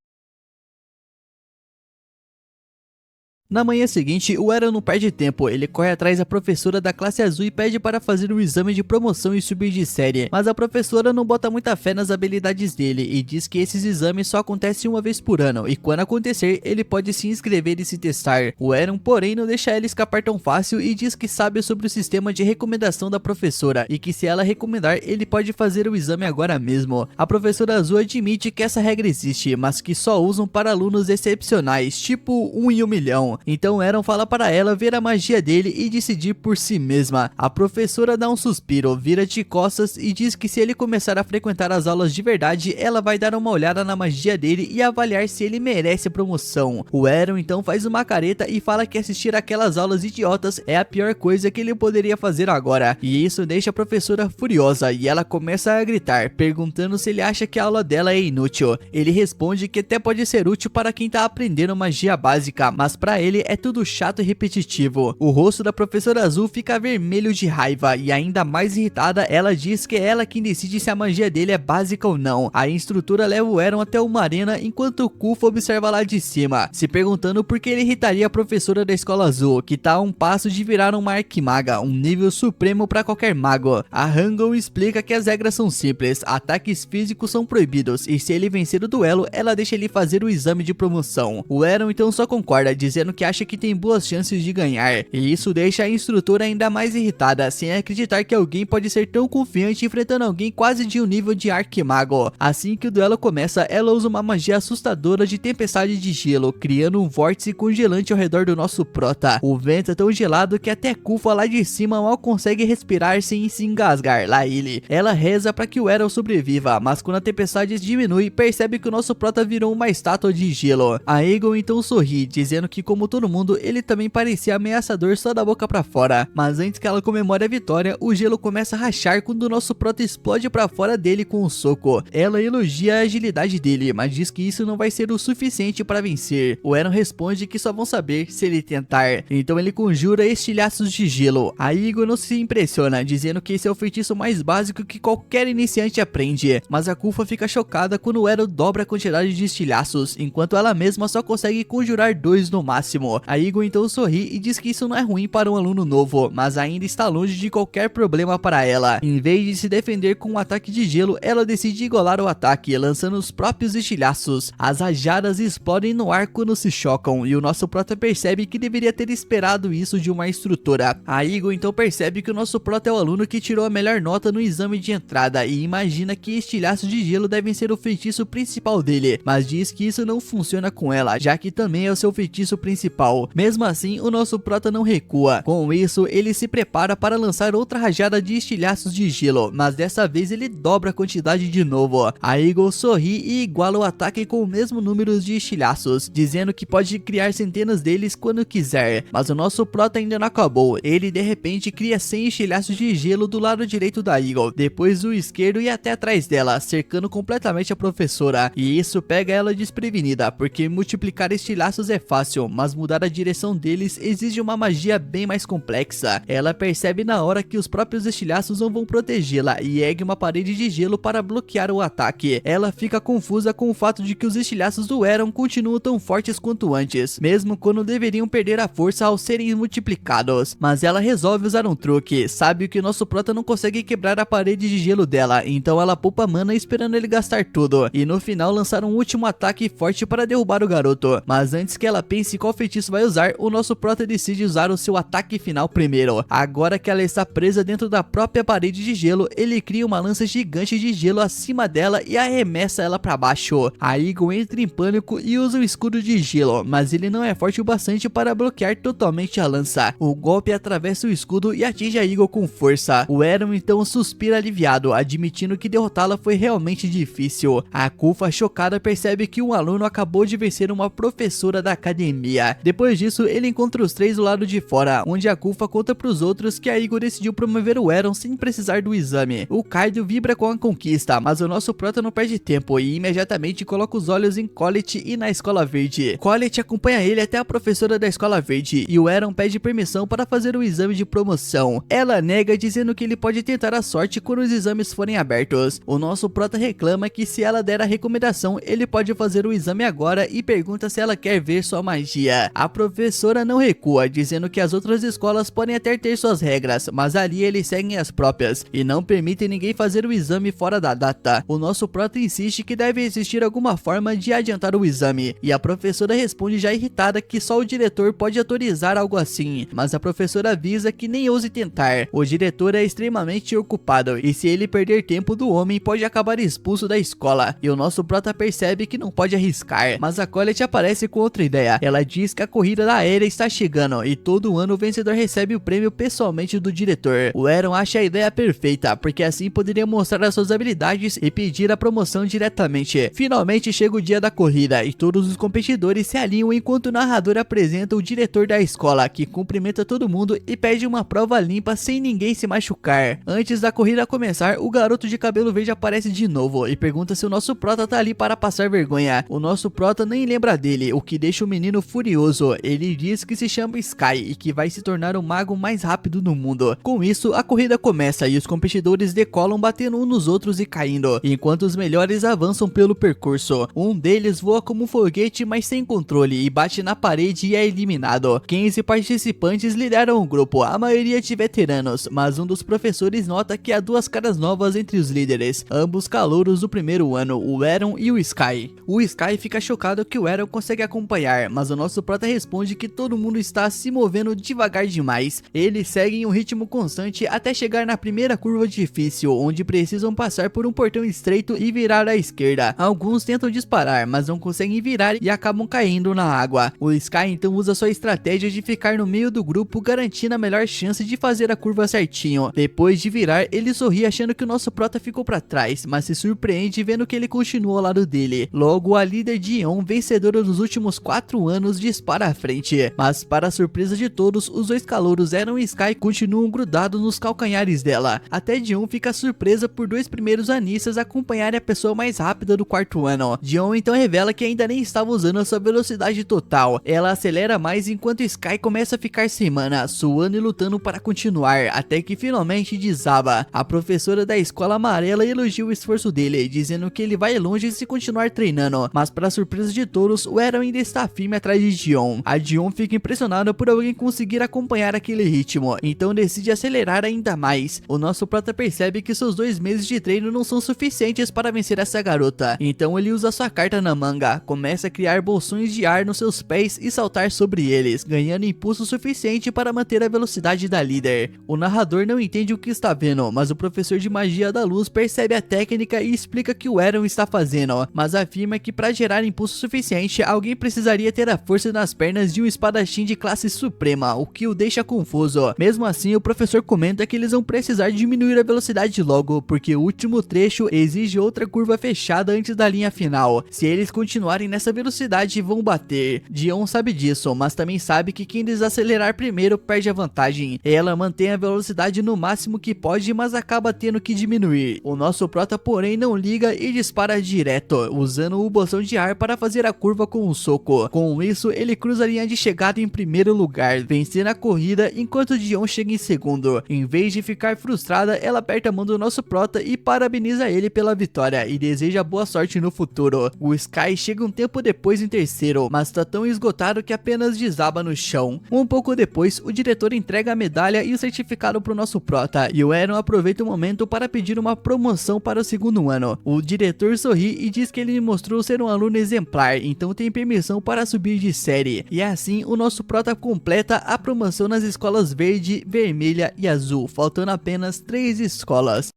Na manhã seguinte, o Eren não perde tempo, ele corre atrás da professora da classe azul e pede para fazer o exame de promoção e subir de série, mas a professora não bota muita fé nas habilidades dele e diz que esses exames só acontecem uma vez por ano, e quando acontecer, ele pode se inscrever e se testar. O Eren, porém, não deixa ela escapar tão fácil e diz que sabe sobre o sistema de recomendação da professora, e que se ela recomendar, ele pode fazer o exame agora mesmo. A professora azul admite que essa regra existe, mas que só usam para alunos excepcionais, tipo 1 em 1 milhão. Então Eren fala para ela ver a magia dele e decidir por si mesma. A professora dá um suspiro, vira de costas e diz que se ele começar a frequentar as aulas de verdade, ela vai dar uma olhada na magia dele e avaliar se ele merece a promoção. O Eren então faz uma careta e fala que assistir aquelas aulas idiotas é a pior coisa que ele poderia fazer agora. E isso deixa a professora furiosa e ela começa a gritar, perguntando se ele acha que a aula dela é inútil. Ele responde que até pode ser útil para quem tá aprendendo magia básica, mas para ele é tudo chato e repetitivo. O rosto da professora azul fica vermelho de raiva e ainda mais irritada, ela diz que é ela quem decide se a magia dele é básica ou não. A instrutora leva o Eren até uma arena enquanto o Kufa observa lá de cima, se perguntando por que ele irritaria a professora da escola azul, que tá a um passo de virar uma arquimaga, um nível supremo para qualquer mago. A Hangon explica que as regras são simples, ataques físicos são proibidos e se ele vencer o duelo, ela deixa ele fazer o exame de promoção. O Eren então só concorda, dizendo que que acha que tem boas chances de ganhar, e isso deixa a instrutora ainda mais irritada, sem acreditar que alguém pode ser tão confiante enfrentando alguém quase de um nível de arquimago. Assim que o duelo começa, ela usa uma magia assustadora de tempestade de gelo, criando um vórtice congelante ao redor do nosso prota. O vento é tão gelado que até Kufa lá de cima mal consegue respirar sem se engasgar. Lá ela reza para que o Eren sobreviva, mas quando a tempestade diminui, percebe que o nosso prota virou uma estátua de gelo. A Aegon então sorri, dizendo que como todo mundo, ele também parecia ameaçador só da boca pra fora. Mas antes que ela comemore a vitória, o gelo começa a rachar quando o nosso prota explode pra fora dele com um soco. Ela elogia a agilidade dele, mas diz que isso não vai ser o suficiente para vencer. O Eren responde que só vão saber se ele tentar. Então ele conjura estilhaços de gelo. A Aegon não se impressiona, dizendo que esse é o feitiço mais básico que qualquer iniciante aprende. Mas a Kufa fica chocada quando o Eren dobra a quantidade de estilhaços, enquanto ela mesma só consegue conjurar 2 no máximo. A Aegon então sorri e diz que isso não é ruim para um aluno novo, mas ainda está longe de qualquer problema para ela. Em vez de se defender com um ataque de gelo, ela decide igualar o ataque, lançando os próprios estilhaços. As rajadas explodem no ar quando se chocam, e o nosso prota percebe que deveria ter esperado isso de uma instrutora. A Aegon então percebe que o nosso prota é o aluno que tirou a melhor nota no exame de entrada e imagina que estilhaços de gelo devem ser o feitiço principal dele, mas diz que isso não funciona com ela, já que também é o seu feitiço principal. Mesmo assim, o nosso prota não recua. Com isso, ele se prepara para lançar outra rajada de estilhaços de gelo, mas dessa vez ele dobra a quantidade de novo. A Aegon sorri e iguala o ataque com o mesmo número de estilhaços, dizendo que pode criar centenas deles quando quiser. Mas o nosso prota ainda não acabou. Ele de repente cria 100 estilhaços de gelo do lado direito da Aegon, depois do esquerdo e até atrás dela, cercando completamente a professora. E isso pega ela desprevenida, porque multiplicar estilhaços é fácil, mas mudar a direção deles exige uma magia bem mais complexa. Ela percebe na hora que os próprios estilhaços não vão protegê-la e ergue uma parede de gelo para bloquear o ataque. Ela fica confusa com o fato de que os estilhaços do Eren continuam tão fortes quanto antes, mesmo quando deveriam perder a força ao serem multiplicados. Mas ela resolve usar um truque. Sabe que o nosso prota não consegue quebrar a parede de gelo dela, então ela poupa mana esperando ele gastar tudo, e no final lançar um último ataque forte para derrubar o garoto. Mas antes que ela pense qual feitiço vai usar, o nosso prota decide usar o seu ataque final primeiro. Agora que ela está presa dentro da própria parede de gelo, ele cria uma lança gigante de gelo acima dela e arremessa ela para baixo. A Aegon entra em pânico e usa o escudo de gelo, mas ele não é forte o bastante para bloquear totalmente a lança. O golpe atravessa o escudo e atinge a Aegon com força. O Eren então suspira aliviado, admitindo que derrotá-la foi realmente difícil. A Kufa, chocada, percebe que um aluno acabou de vencer uma professora da academia. Depois disso, ele encontra os 3 do lado de fora, onde a Kufa conta pros outros que a Aegon decidiu promover o Eren sem precisar do exame. O Kaido vibra com a conquista, mas o nosso prota não perde tempo e imediatamente coloca os olhos em Colette e na Escola Verde. Colette acompanha ele até a professora da Escola Verde e o Eren pede permissão para fazer o exame de promoção. Ela nega, dizendo que ele pode tentar a sorte quando os exames forem abertos. O nosso prota reclama que se ela der a recomendação, ele pode fazer o exame agora e pergunta se ela quer ver sua magia. A professora não recua, dizendo que as outras escolas podem até ter suas regras, mas ali eles seguem as próprias e não permitem ninguém fazer o exame fora da data. O nosso prota insiste que deve existir alguma forma de adiantar o exame, e a professora responde já irritada que só o diretor pode autorizar algo assim, mas a professora avisa que nem ouse tentar. O diretor é extremamente ocupado e se ele perder tempo do homem pode acabar expulso da escola, e o nosso prota percebe que não pode arriscar. Mas a Colette aparece com outra ideia. Ela diz que a corrida da Aérea está chegando e todo ano o vencedor recebe o prêmio pessoalmente do diretor. O Eren acha a ideia perfeita, porque assim poderia mostrar as suas habilidades e pedir a promoção diretamente. Finalmente chega o dia da corrida e todos os competidores se alinham enquanto o narrador apresenta o diretor da escola, que cumprimenta todo mundo e pede uma prova limpa sem ninguém se machucar. Antes da corrida começar, o garoto de cabelo verde aparece de novo e pergunta se o nosso prota tá ali para passar vergonha. O nosso prota nem lembra dele, o que deixa o menino furioso. Ele diz que se chama Sky e que vai se tornar o mago mais rápido do mundo. Com isso, a corrida começa e os competidores decolam batendo uns nos outros e caindo, enquanto os melhores avançam pelo percurso. Um deles voa como um foguete, mas sem controle, e bate na parede e é eliminado. 15 participantes lideram o grupo, a maioria de veteranos, mas um dos professores nota que há 2 caras novas entre os líderes, ambos calouros do primeiro ano, o Eren e o Sky. O Sky fica chocado que o Eren consegue acompanhar, mas o nosso nosso prota responde que todo mundo está se movendo devagar demais. Eles seguem um ritmo constante até chegar na primeira curva difícil, onde precisam passar por um portão estreito e virar à esquerda. Alguns tentam disparar, mas não conseguem virar e acabam caindo na água. O Sky então usa sua estratégia de ficar no meio do grupo, garantindo a melhor chance de fazer a curva certinho. Depois de virar, ele sorri achando que o nosso prota ficou para trás, mas se surpreende vendo que ele continua ao lado dele. Logo, a líder de Yeon, vencedora dos últimos 4 anos, dispara à frente, mas para a surpresa de todos, os dois calouros Eren e Sky continuam grudados nos calcanhares dela. Até Yeon fica surpresa por dois primeiros anistas acompanharem a pessoa mais rápida do 4º ano. Yeon então revela que ainda nem estava usando a sua velocidade total. Ela acelera mais enquanto Sky começa a ficar sem mana, suando e lutando para continuar, até que finalmente desaba. A professora da escola amarela elogia o esforço dele, dizendo que ele vai longe se continuar treinando, mas para surpresa de todos, o Eren ainda está firme atrás de Yeon. A Yeon fica impressionada por alguém conseguir acompanhar aquele ritmo, então decide acelerar ainda mais. O nosso prota percebe que seus 2 meses de treino não são suficientes para vencer essa garota, então ele usa sua carta na manga, começa a criar bolsões de ar nos seus pés e saltar sobre eles, ganhando impulso suficiente para manter a velocidade da líder. O narrador não entende o que está vendo, mas o professor de magia da luz percebe a técnica e explica que o Eren está fazendo, mas afirma que para gerar impulso suficiente, alguém precisaria ter a força nas pernas de um espadachim de classe suprema, o que o deixa confuso. Mesmo assim, o professor comenta que eles vão precisar diminuir a velocidade logo, porque o último trecho exige outra curva fechada antes da linha final. Se eles continuarem nessa velocidade, vão bater. Yeon sabe disso, mas também sabe que quem desacelerar primeiro perde a vantagem. Ela mantém a velocidade no máximo que pode, mas acaba tendo que diminuir. O nosso prota, porém, não liga e dispara direto, usando o bolsão de ar para fazer a curva com um soco. Com isso, ele cruza a linha de chegada em primeiro lugar, vencendo a corrida enquanto Yeon chega em segundo. Em vez de ficar frustrada, ela aperta a mão do nosso prota e parabeniza ele pela vitória e deseja boa sorte no futuro. O Sky chega um tempo depois em terceiro, mas tá tão esgotado que apenas desaba no chão. Um pouco depois, o diretor entrega a medalha e o certificado pro nosso prota, e o Eren aproveita o momento para pedir uma promoção para o 2º ano. O diretor sorri e diz que ele mostrou ser um aluno exemplar, então tem permissão para subir de série. E assim, o nosso prota completa a promoção nas escolas verde, vermelha e azul, faltando apenas 3 escolas.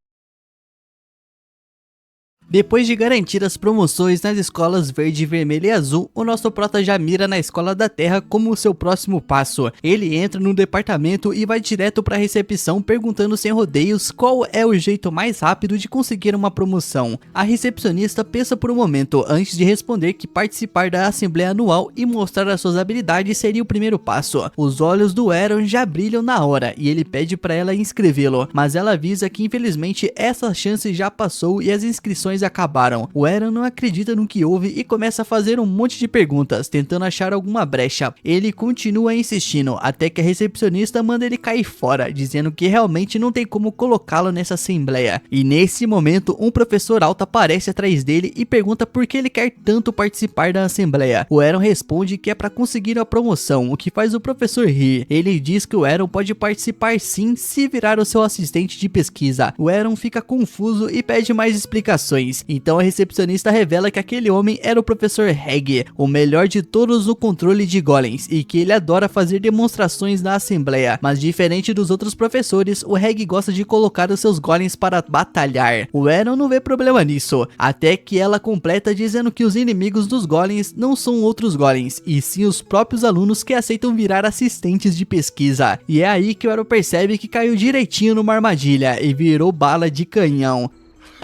Depois de garantir as promoções nas escolas verde, vermelha e azul, o nosso prota já mira na escola da terra como seu próximo passo. Ele entra no departamento e vai direto para a recepção perguntando sem rodeios qual é o jeito mais rápido de conseguir uma promoção. A recepcionista pensa por um momento antes de responder que participar da assembleia anual e mostrar as suas habilidades seria o primeiro passo. Os olhos do Eren já brilham na hora e ele pede para ela inscrevê-lo, mas ela avisa que infelizmente essa chance já passou e as inscrições acabaram. O Eren não acredita no que houve e começa a fazer um monte de perguntas, tentando achar alguma brecha. Ele continua insistindo, até que a recepcionista manda ele cair fora, dizendo que realmente não tem como colocá-lo nessa assembleia. E nesse momento, um professor alto aparece atrás dele e pergunta por que ele quer tanto participar da assembleia. O Eren responde que é para conseguir a promoção, o que faz o professor rir. Ele diz que o Eren pode participar sim se virar o seu assistente de pesquisa. O Eren fica confuso e pede mais explicações. Então a recepcionista revela que aquele homem era o professor Heg, o melhor de todos no controle de golems, e que ele adora fazer demonstrações na assembleia, mas diferente dos outros professores, o Heg gosta de colocar os seus golems para batalhar. O Eren não vê problema nisso, até que ela completa dizendo que os inimigos dos golems não são outros golems, e sim os próprios alunos que aceitam virar assistentes de pesquisa. E é aí que o Eren percebe que caiu direitinho numa armadilha e virou bala de canhão.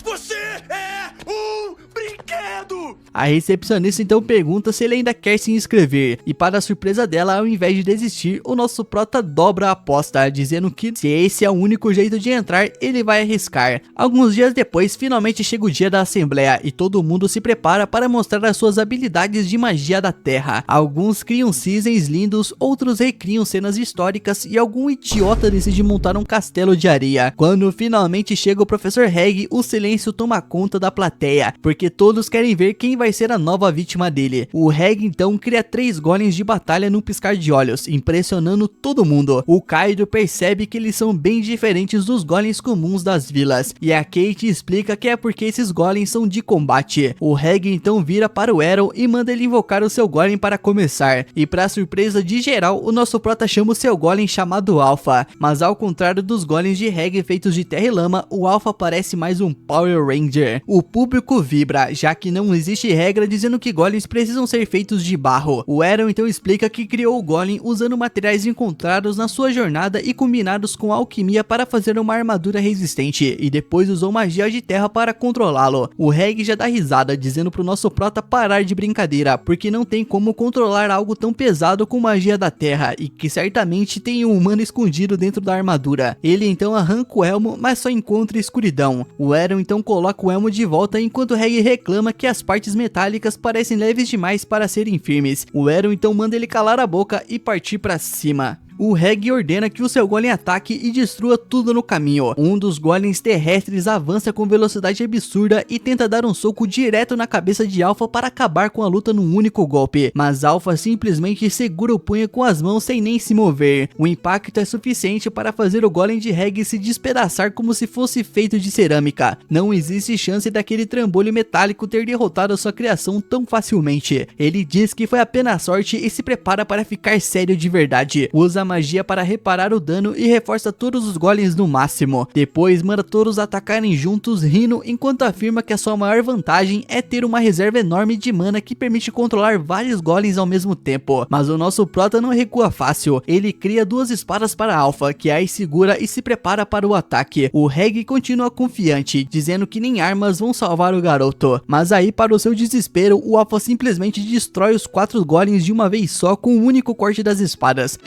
Você é um brinquedo! A recepcionista então pergunta se ele ainda quer se inscrever, e para a surpresa dela, ao invés de desistir, o nosso prota dobra a aposta, dizendo que se esse é o único jeito de entrar, ele vai arriscar. Alguns dias depois, finalmente chega o dia da assembleia, e todo mundo se prepara para mostrar as suas habilidades de magia da terra. Alguns criam cisnes lindos, outros recriam cenas históricas, e algum idiota decide montar um castelo de areia. Quando finalmente chega o professor Heg, o silêncio toma conta da plateia, porque todos querem ver quem vai vai ser a nova vítima dele. O Reg então cria 3 golems de batalha num piscar de olhos, impressionando todo mundo. O Kaido percebe que eles são bem diferentes dos golems comuns das vilas, e a Kate explica que é porque esses golems são de combate. O Reg então vira para o Eren e manda ele invocar o seu golem para começar, e para surpresa de geral, o nosso prota chama o seu golem chamado Alpha, mas ao contrário dos golems de Reg feitos de terra e lama, o Alpha parece mais um Power Ranger. O público vibra, já que não existe regra dizendo que golems precisam ser feitos de barro. O Eren então explica que criou o golem usando materiais encontrados na sua jornada e combinados com alquimia para fazer uma armadura resistente, e depois usou magia de terra para controlá-lo. O Reg já dá risada, dizendo pro nosso prota parar de brincadeira, porque não tem como controlar algo tão pesado com magia da terra, e que certamente tem um humano escondido dentro da armadura. Ele então arranca o elmo, mas só encontra escuridão. O Eren então coloca o elmo de volta, enquanto o Reg reclama que as partes metálicas parecem leves demais para serem firmes. O Eren então manda ele calar a boca e partir para cima. O Reg ordena que o seu golem ataque e destrua tudo no caminho. Um dos golems terrestres avança com velocidade absurda e tenta dar um soco direto na cabeça de Alpha para acabar com a luta num único golpe, mas Alpha simplesmente segura o punho com as mãos sem nem se mover. O impacto é suficiente para fazer o golem de Reg se despedaçar como se fosse feito de cerâmica. Não existe chance daquele trambolho metálico ter derrotado a sua criação tão facilmente. Ele diz que foi apenas sorte e se prepara para ficar sério de verdade. Usa magia para reparar o dano e reforça todos os golems no máximo. Depois manda todos atacarem juntos, rindo, enquanto afirma que a sua maior vantagem é ter uma reserva enorme de mana que permite controlar vários golems ao mesmo tempo. Mas o nosso prota não recua fácil. Ele cria 2 espadas para Alpha, que aí segura e se prepara para o ataque. O Reg continua confiante, dizendo que nem armas vão salvar o garoto. Mas aí, para o seu desespero, o Alpha simplesmente destrói os 4 golems de uma vez só com um único corte das espadas.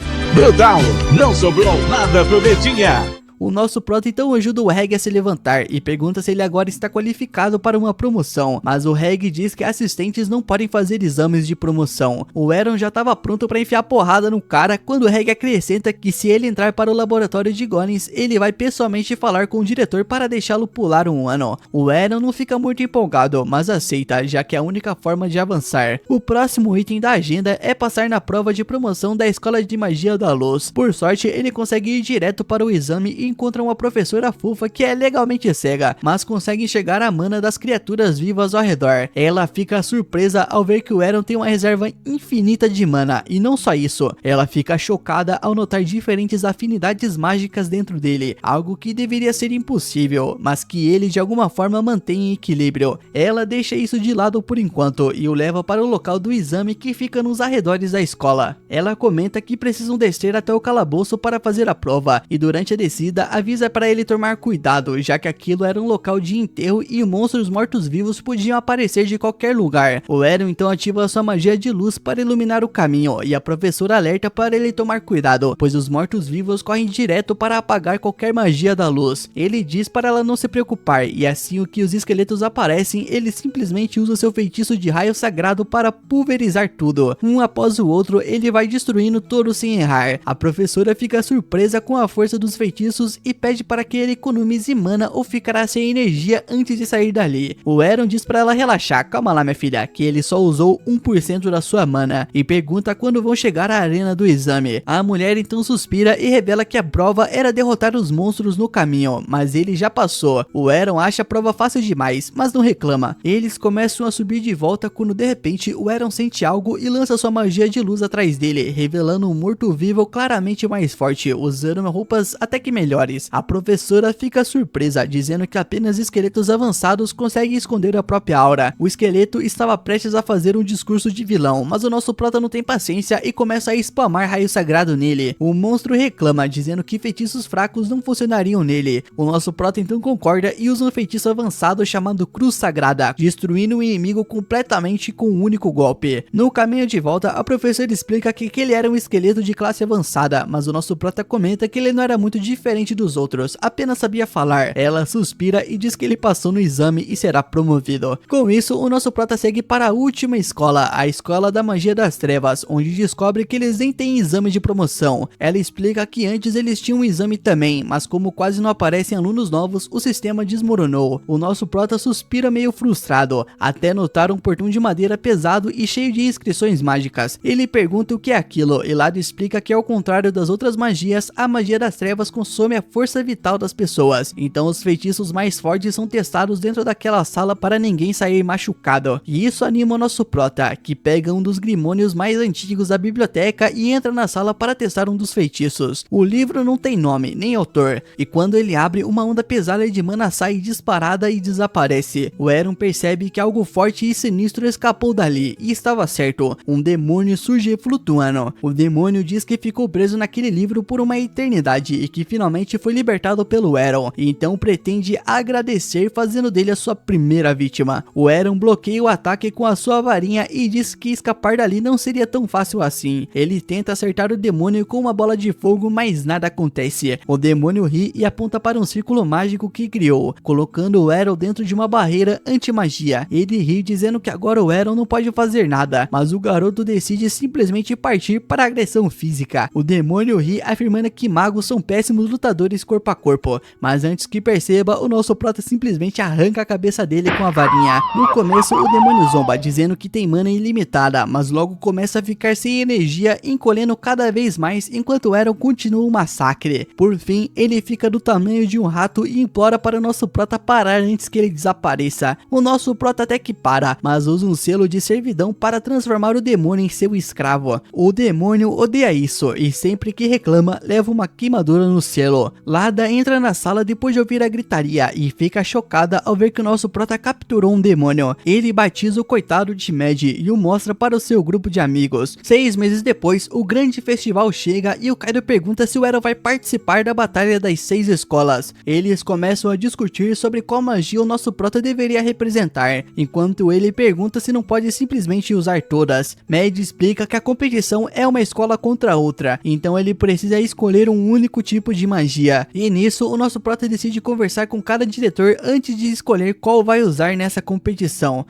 Down, não sobrou nada pro Betinha. O nosso prota então ajuda o Reg a se levantar e pergunta se ele agora está qualificado para uma promoção, mas o Reg diz que assistentes não podem fazer exames de promoção. O Eren já estava pronto para enfiar porrada no cara quando o Reg acrescenta que se ele entrar para o laboratório de golems, ele vai pessoalmente falar com o diretor para deixá-lo pular um ano. O Eren não fica muito empolgado, mas aceita, já que é a única forma de avançar. O próximo item da agenda é passar na prova de promoção da Escola de Magia da Luz. Por sorte, ele consegue ir direto para o exame e encontra uma professora fofa que é legalmente cega, mas consegue enxergar a mana das criaturas vivas ao redor. Ela fica surpresa ao ver que o Eren tem uma reserva infinita de mana, e não só isso, ela fica chocada ao notar diferentes afinidades mágicas dentro dele, algo que deveria ser impossível, mas que ele de alguma forma mantém em equilíbrio. Ela deixa isso de lado por enquanto e o leva para o local do exame, que fica nos arredores da escola. Ela comenta que precisam descer até o calabouço para fazer a prova, e durante a descida avisa para ele tomar cuidado, já que aquilo era um local de enterro e monstros mortos-vivos podiam aparecer de qualquer lugar. O Eren então ativa sua magia de luz para iluminar o caminho, e a professora alerta para ele tomar cuidado, pois os mortos-vivos correm direto para apagar qualquer magia da luz. Ele diz para ela não se preocupar, e assim que os esqueletos aparecem, ele simplesmente usa seu feitiço de raio sagrado para pulverizar tudo. Um após o outro, ele vai destruindo todos sem errar. A professora fica surpresa com a força dos feitiços e pede para que ele economize mana ou ficará sem energia antes de sair dali. O Eren diz para ela relaxar, calma lá minha filha, que ele só usou 1% da sua mana, e pergunta quando vão chegar à arena do exame. A mulher então suspira e revela que a prova era derrotar os monstros no caminho, mas ele já passou. O Eren acha a prova fácil demais, mas não reclama. Eles começam a subir de volta quando de repente o Eren sente algo e lança sua magia de luz atrás dele, revelando um morto-vivo claramente mais forte, usando roupas até que melhores. A professora fica surpresa, dizendo que apenas esqueletos avançados conseguem esconder a própria aura. O esqueleto estava prestes a fazer um discurso de vilão, mas o nosso prota não tem paciência e começa a spamar raio sagrado nele. O monstro reclama, dizendo que feitiços fracos não funcionariam nele. O nosso prota então concorda e usa um feitiço avançado chamado Cruz Sagrada, destruindo o inimigo completamente com um único golpe. No caminho de volta, a professora explica que ele era um esqueleto de classe avançada, mas o nosso prota comenta que ele não era muito diferente diferente dos outros, apenas sabia falar. Ela suspira e diz que ele passou no exame e será promovido. Com isso, o nosso prota segue para a última escola, a Escola da Magia das Trevas, onde descobre que eles nem têm exame de promoção. Ela explica que antes eles tinham um exame também, mas como quase não aparecem alunos novos, o sistema desmoronou. O nosso prota suspira meio frustrado, até notar um portão de madeira pesado e cheio de inscrições mágicas. Ele pergunta o que é aquilo, e Lado explica que ao contrário das outras magias, a magia das trevas consome a força vital das pessoas, então os feitiços mais fortes são testados dentro daquela sala para ninguém sair machucado. E isso anima o nosso prota, que pega um dos grimônios mais antigos da biblioteca e entra na sala para testar um dos feitiços. O livro não tem nome, nem autor, e quando ele abre, uma onda pesada de mana sai disparada e desaparece. O Eron percebe que algo forte e sinistro escapou dali, e estava certo, um demônio surge flutuando. O demônio diz que ficou preso naquele livro por uma eternidade e que finalmente foi libertado pelo Eron, e então pretende agradecer fazendo dele a sua primeira vítima. O Eron bloqueia o ataque com a sua varinha e diz que escapar dali não seria tão fácil assim. Ele tenta acertar o demônio com uma bola de fogo, mas nada acontece. O demônio ri e aponta para um círculo mágico que criou, colocando o Eron dentro de uma barreira anti-magia. Ele ri dizendo que agora o Eron não pode fazer nada, mas o garoto decide simplesmente partir para a agressão física. O demônio ri afirmando que magos são péssimos lutadores corpo a corpo, mas antes que perceba, o nosso prota simplesmente arranca a cabeça dele com a varinha. No começo, o demônio zomba, dizendo que tem mana ilimitada, mas logo começa a ficar sem energia, encolhendo cada vez mais enquanto o Eron continua o massacre. Por fim, ele fica do tamanho de um rato e implora para o nosso prota parar antes que ele desapareça. O nosso prota até que para, mas usa um selo de servidão para transformar o demônio em seu escravo. O demônio odeia isso e sempre que reclama, leva uma queimadura no selo. Lada entra na sala depois de ouvir a gritaria e fica chocada ao ver que o nosso prota capturou um demônio. Ele batiza o coitado de Mad e o mostra para o seu grupo de amigos. 6 meses depois, o grande festival chega e o Kaido pergunta se o Eron vai participar da batalha das 6 escolas. Eles começam a discutir sobre qual magia o nosso prota deveria representar, enquanto ele pergunta se não pode simplesmente usar todas. Mad explica que a competição é uma escola contra outra, então ele precisa escolher um único tipo de magia. E nisso, o nosso prota decide conversar com cada diretor antes de escolher qual vai usar nessa competição.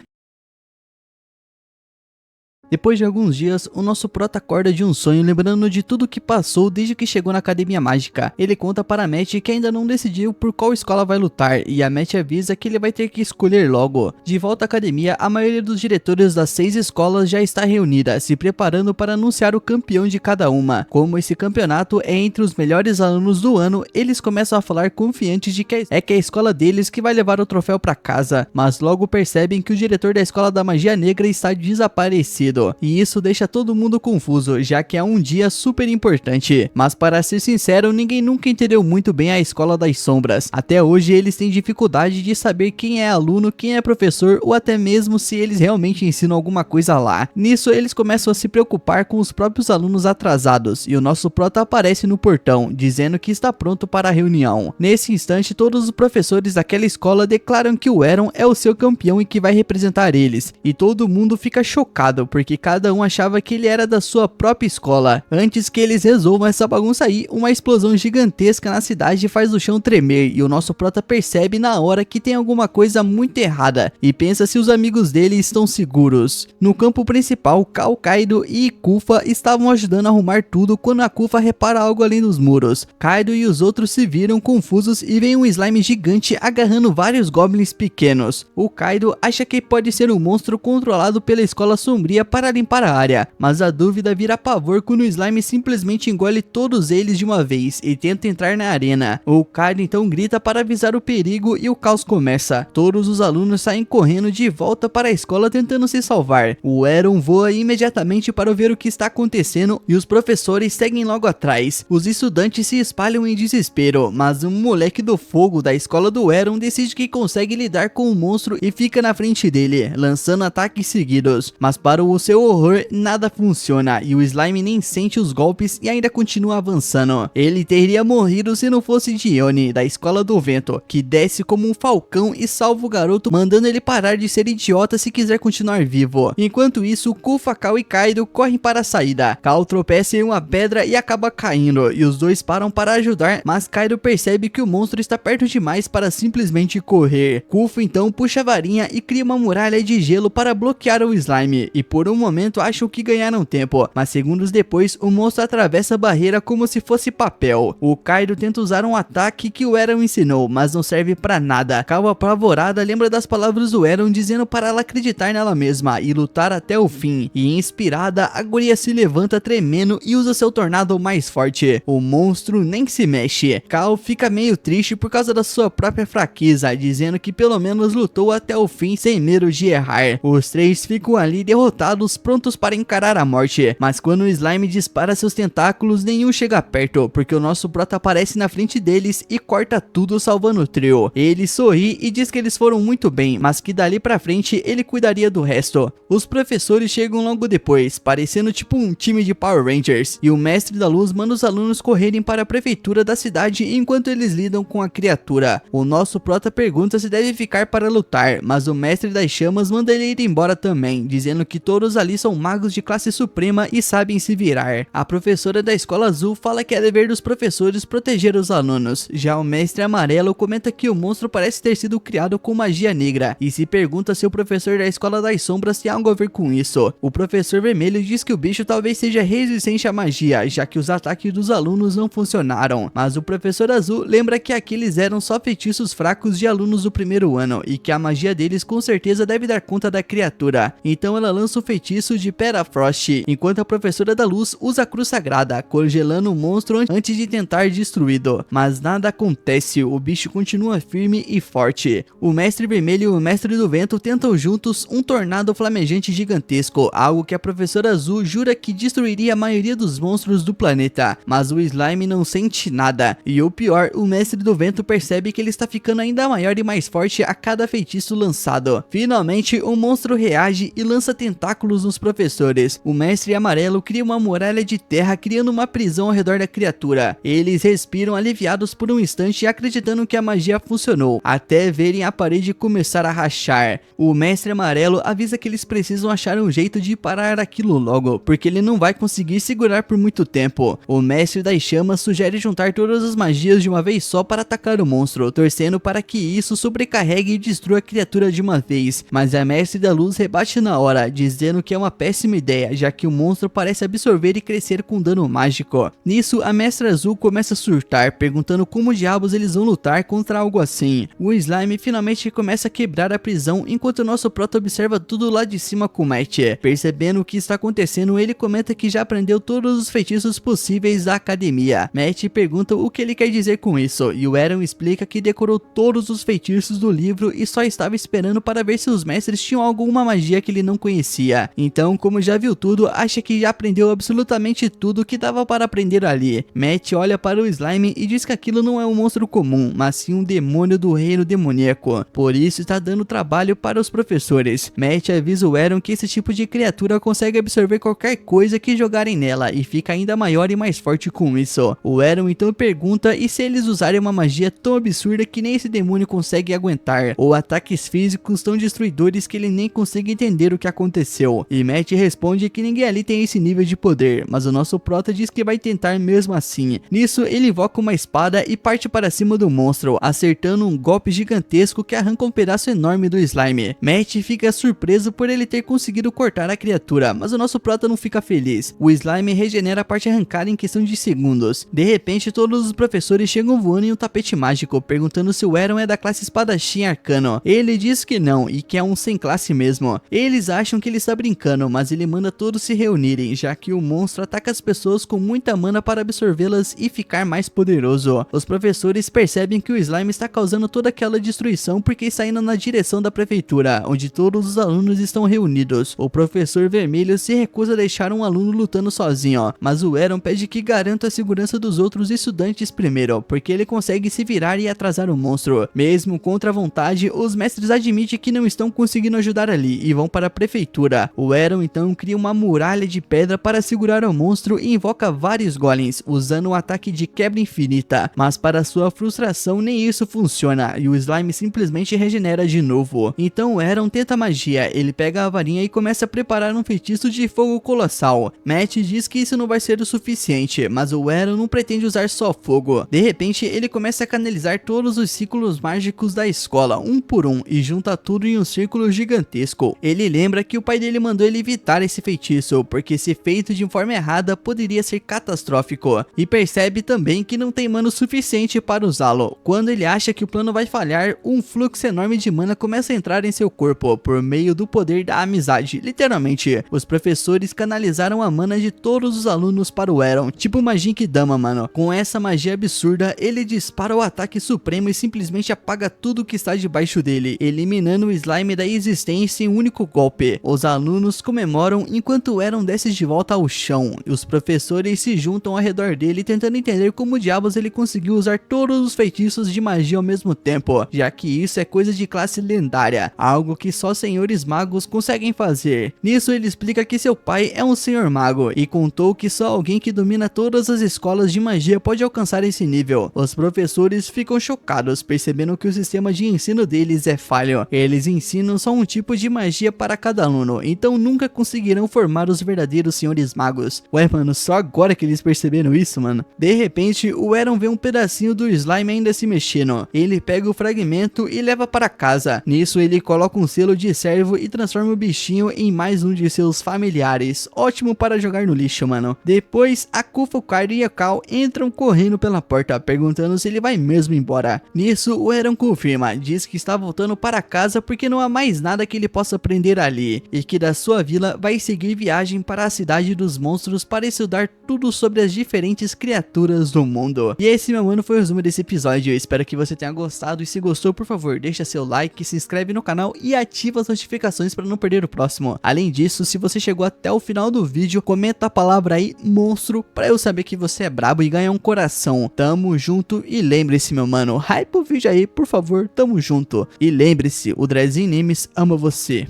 Depois de alguns dias, o nosso prota acorda de um sonho lembrando de tudo que passou desde que chegou na Academia Mágica. Ele conta para a Matt que ainda não decidiu por qual escola vai lutar, e a Matt avisa que ele vai ter que escolher logo. De volta à academia, a maioria dos diretores das 6 escolas já está reunida, se preparando para anunciar o campeão de cada uma. Como esse campeonato é entre os melhores alunos do ano, eles começam a falar confiantes de que é a escola deles que vai levar o troféu para casa, mas logo percebem que o diretor da Escola da Magia Negra está desaparecido. E isso deixa todo mundo confuso, já que é um dia super importante. Mas para ser sincero, ninguém nunca entendeu muito bem a Escola das Sombras. Até hoje eles têm dificuldade de saber quem é aluno, quem é professor ou até mesmo se eles realmente ensinam alguma coisa lá. Nisso eles começam a se preocupar com os próprios alunos atrasados, e o nosso prota aparece no portão, dizendo que está pronto para a reunião. Nesse instante, todos os professores daquela escola declaram que o Eron é o seu campeão e que vai representar eles, e todo mundo fica chocado, porque cada um achava que ele era da sua própria escola. Antes que eles resolvam essa bagunça aí, uma explosão gigantesca na cidade faz o chão tremer, e o nosso prota percebe na hora que tem alguma coisa muito errada, e pensa se os amigos dele estão seguros. No campo principal, Cal, Kaido e Kufa estavam ajudando a arrumar tudo quando a Kufa repara algo além dos muros. Kaido e os outros se viram confusos e veem um slime gigante agarrando vários goblins pequenos. O Kaido acha que pode ser um monstro controlado pela Escola Sombria para limpar a área, mas a dúvida vira pavor quando o slime simplesmente engole todos eles de uma vez e tenta entrar na arena. O Kaido então grita para avisar o perigo e o caos começa. Todos os alunos saem correndo de volta para a escola tentando se salvar. O Eron voa imediatamente para ver o que está acontecendo e os professores seguem logo atrás. Os estudantes se espalham em desespero, mas um moleque do fogo da escola do Eron decide que consegue lidar com o monstro e fica na frente dele, lançando ataques seguidos. Mas para o seu horror, nada funciona e o slime nem sente os golpes e ainda continua avançando. Ele teria morrido se não fosse Dione, da Escola do Vento, que desce como um falcão e salva o garoto, mandando ele parar de ser idiota se quiser continuar vivo. Enquanto isso, Kufa, Cal e Kaido correm para a saída. Cal tropeça em uma pedra e acaba caindo, e os dois param para ajudar, mas Kaido percebe que o monstro está perto demais para simplesmente correr. Kufa então puxa a varinha e cria uma muralha de gelo para bloquear o slime, e por um momento acham que ganharam tempo, mas segundos depois o monstro atravessa a barreira como se fosse papel. O Kaido tenta usar um ataque que o Eren ensinou, mas não serve pra nada. Cal, apavorada, lembra das palavras do Eren dizendo para ela acreditar nela mesma e lutar até o fim, e inspirada, a guria se levanta tremendo e usa seu tornado mais forte. O monstro nem se mexe. Cal fica meio triste por causa da sua própria fraqueza, dizendo que pelo menos lutou até o fim sem medo de errar. Os três ficam ali derrotados, prontos para encarar a morte, mas quando o slime dispara seus tentáculos, nenhum chega perto, porque o nosso prota aparece na frente deles e corta tudo, salvando o trio. Ele sorri e diz que eles foram muito bem, mas que dali pra frente ele cuidaria do resto. Os professores chegam logo depois, parecendo tipo um time de Power Rangers, e o mestre da luz manda os alunos correrem para a prefeitura da cidade enquanto eles lidam com a criatura. O nosso prota pergunta se deve ficar para lutar, mas o mestre das chamas manda ele ir embora também, dizendo que todos ali são magos de classe suprema e sabem se virar. A professora da Escola Azul fala que é dever dos professores proteger os alunos. Já o mestre amarelo comenta que o monstro parece ter sido criado com magia negra, e se pergunta se o professor da Escola das Sombras tem algo a ver com isso. O professor vermelho diz que o bicho talvez seja resistente à magia, já que os ataques dos alunos não funcionaram, mas o professor azul lembra que aqueles eram só feitiços fracos de alunos do primeiro ano, e que a magia deles com certeza deve dar conta da criatura. Então ela lança o feitiço de Perafrost, enquanto a professora da luz usa a cruz sagrada, congelando o monstro antes de tentar destruí-lo. Mas nada acontece, o bicho continua firme e forte. O mestre vermelho e o mestre do vento tentam juntos um tornado flamejante gigantesco, algo que a professora azul jura que destruiria a maioria dos monstros do planeta, mas o slime não sente nada. E o pior, o mestre do vento percebe que ele está ficando ainda maior e mais forte a cada feitiço lançado. Finalmente, o monstro reage e lança tentáculos nos professores. O mestre amarelo cria uma muralha de terra, criando uma prisão ao redor da criatura. Eles respiram aliviados por um instante, acreditando que a magia funcionou, até verem a parede começar a rachar. O mestre amarelo avisa que eles precisam achar um jeito de parar aquilo logo, porque ele não vai conseguir segurar por muito tempo. O mestre das chamas sugere juntar todas as magias de uma vez só para atacar o monstro, torcendo para que isso sobrecarregue e destrua a criatura de uma vez, mas a mestre da luz rebate na hora, dizendo que é uma péssima ideia, já que o monstro parece absorver e crescer com dano mágico. Nisso, a mestra azul começa a surtar, perguntando como diabos eles vão lutar contra algo assim. O slime finalmente começa a quebrar a prisão, enquanto o nosso prota observa tudo lá de cima com Matt. Percebendo o que está acontecendo, ele comenta que já aprendeu todos os feitiços possíveis da academia. Matt pergunta o que ele quer dizer com isso, e o Eren explica que decorou todos os feitiços do livro e só estava esperando para ver se os mestres tinham alguma magia que ele não conhecia. Então, como já viu tudo, acha que já aprendeu absolutamente tudo que dava para aprender ali. Matt olha para o slime e diz que aquilo não é um monstro comum, mas sim um demônio do reino demoníaco. Por isso está dando trabalho para os professores. Matt avisa o Eren que esse tipo de criatura consegue absorver qualquer coisa que jogarem nela e fica ainda maior e mais forte com isso. O Eren então pergunta e se eles usarem uma magia tão absurda que nem esse demônio consegue aguentar, ou ataques físicos tão destruidores que ele nem consegue entender o que aconteceu. E Matt responde que ninguém ali tem esse nível de poder, mas o nosso prota diz que vai tentar mesmo assim. Nisso ele invoca uma espada e parte para cima do monstro, acertando um golpe gigantesco que arranca um pedaço enorme do slime. Matt fica surpreso por ele ter conseguido cortar a criatura, mas o nosso prota não fica feliz. O slime regenera a parte arrancada em questão de segundos. De repente, todos os professores chegam voando em um tapete mágico, perguntando se o Eren é da classe espadachim arcano. Ele diz que não, e que é um sem classe mesmo. Eles acham que ele está brincando, mas ele manda todos se reunirem, já que o monstro ataca as pessoas com muita mana para absorvê-las e ficar mais poderoso. Os professores percebem que o slime está causando toda aquela destruição porque está indo na direção da prefeitura, onde todos os alunos estão reunidos. O professor vermelho se recusa a deixar um aluno lutando sozinho, mas o Eren pede que garanta a segurança dos outros estudantes primeiro, porque ele consegue se virar e atrasar o monstro. Mesmo contra a vontade, os mestres admitem que não estão conseguindo ajudar ali e vão para a prefeitura. O Eren então cria uma muralha de pedra para segurar o monstro e invoca vários golems, usando um ataque de quebra infinita, mas para sua frustração nem isso funciona e o slime simplesmente regenera de novo. Então o Eren tenta magia, ele pega a varinha e começa a preparar um feitiço de fogo colossal. Matt diz que isso não vai ser o suficiente, mas o Eren não pretende usar só fogo. De repente ele começa a canalizar todos os círculos mágicos da escola, um por um, e junta tudo em um círculo gigantesco. Ele lembra que o pai dele mandou ele evitar esse feitiço, porque se feito de forma errada poderia ser catastrófico, e percebe também que não tem mana suficiente para usá-lo. Quando ele acha que o plano vai falhar, um fluxo enorme de mana começa a entrar em seu corpo, por meio do poder da amizade. Literalmente, os professores canalizaram a mana de todos os alunos para o Eren, tipo uma Genkidama, mano. Com essa magia absurda, ele dispara o ataque supremo e simplesmente apaga tudo que está debaixo dele, eliminando o slime da existência em um único golpe. Os alunos comemoram enquanto o Eren desce de volta ao chão, e os professores se juntam ao redor dele tentando entender como diabos ele conseguiu usar todos os feitiços de magia ao mesmo tempo, já que isso é coisa de classe lendária, algo que só senhores magos conseguem fazer. Nisso ele explica que seu pai é um senhor mago e contou que só alguém que domina todas as escolas de magia pode alcançar esse nível. Os professores ficam chocados, percebendo que o sistema de ensino deles é falho. Eles ensinam só um tipo de magia para cada aluno, então nunca conseguirão formar os verdadeiros senhores magos. Ué, mano, só agora que eles perceberam isso, mano. De repente, o Eren vê um pedacinho do slime ainda se mexendo. Ele pega o fragmento e leva para casa. Nisso, ele coloca um selo de servo e transforma o bichinho em mais um de seus familiares. Ótimo para jogar no lixo, mano. Depois, a Kufa, o Kairi e a Cal entram correndo pela porta, perguntando se ele vai mesmo embora. Nisso, o Eren confirma, diz que está voltando para casa porque não há mais nada que ele possa aprender ali, e que da sua vila vai seguir viagem para a cidade dos monstros para estudar tudo sobre as diferentes criaturas do mundo. E esse, meu mano, foi o resumo desse episódio. Eu espero que você tenha gostado, e se gostou, por favor, deixa seu like, se inscreve no canal e ativa as notificações para não perder o próximo. Além disso, se você chegou até o final do vídeo, comenta a palavra aí, monstro, para eu saber que você é brabo e ganhar um coração. Tamo junto, e lembre-se, meu mano, hype o vídeo aí, por favor, tamo junto. E lembre-se, o Drezinho Nimes ama você.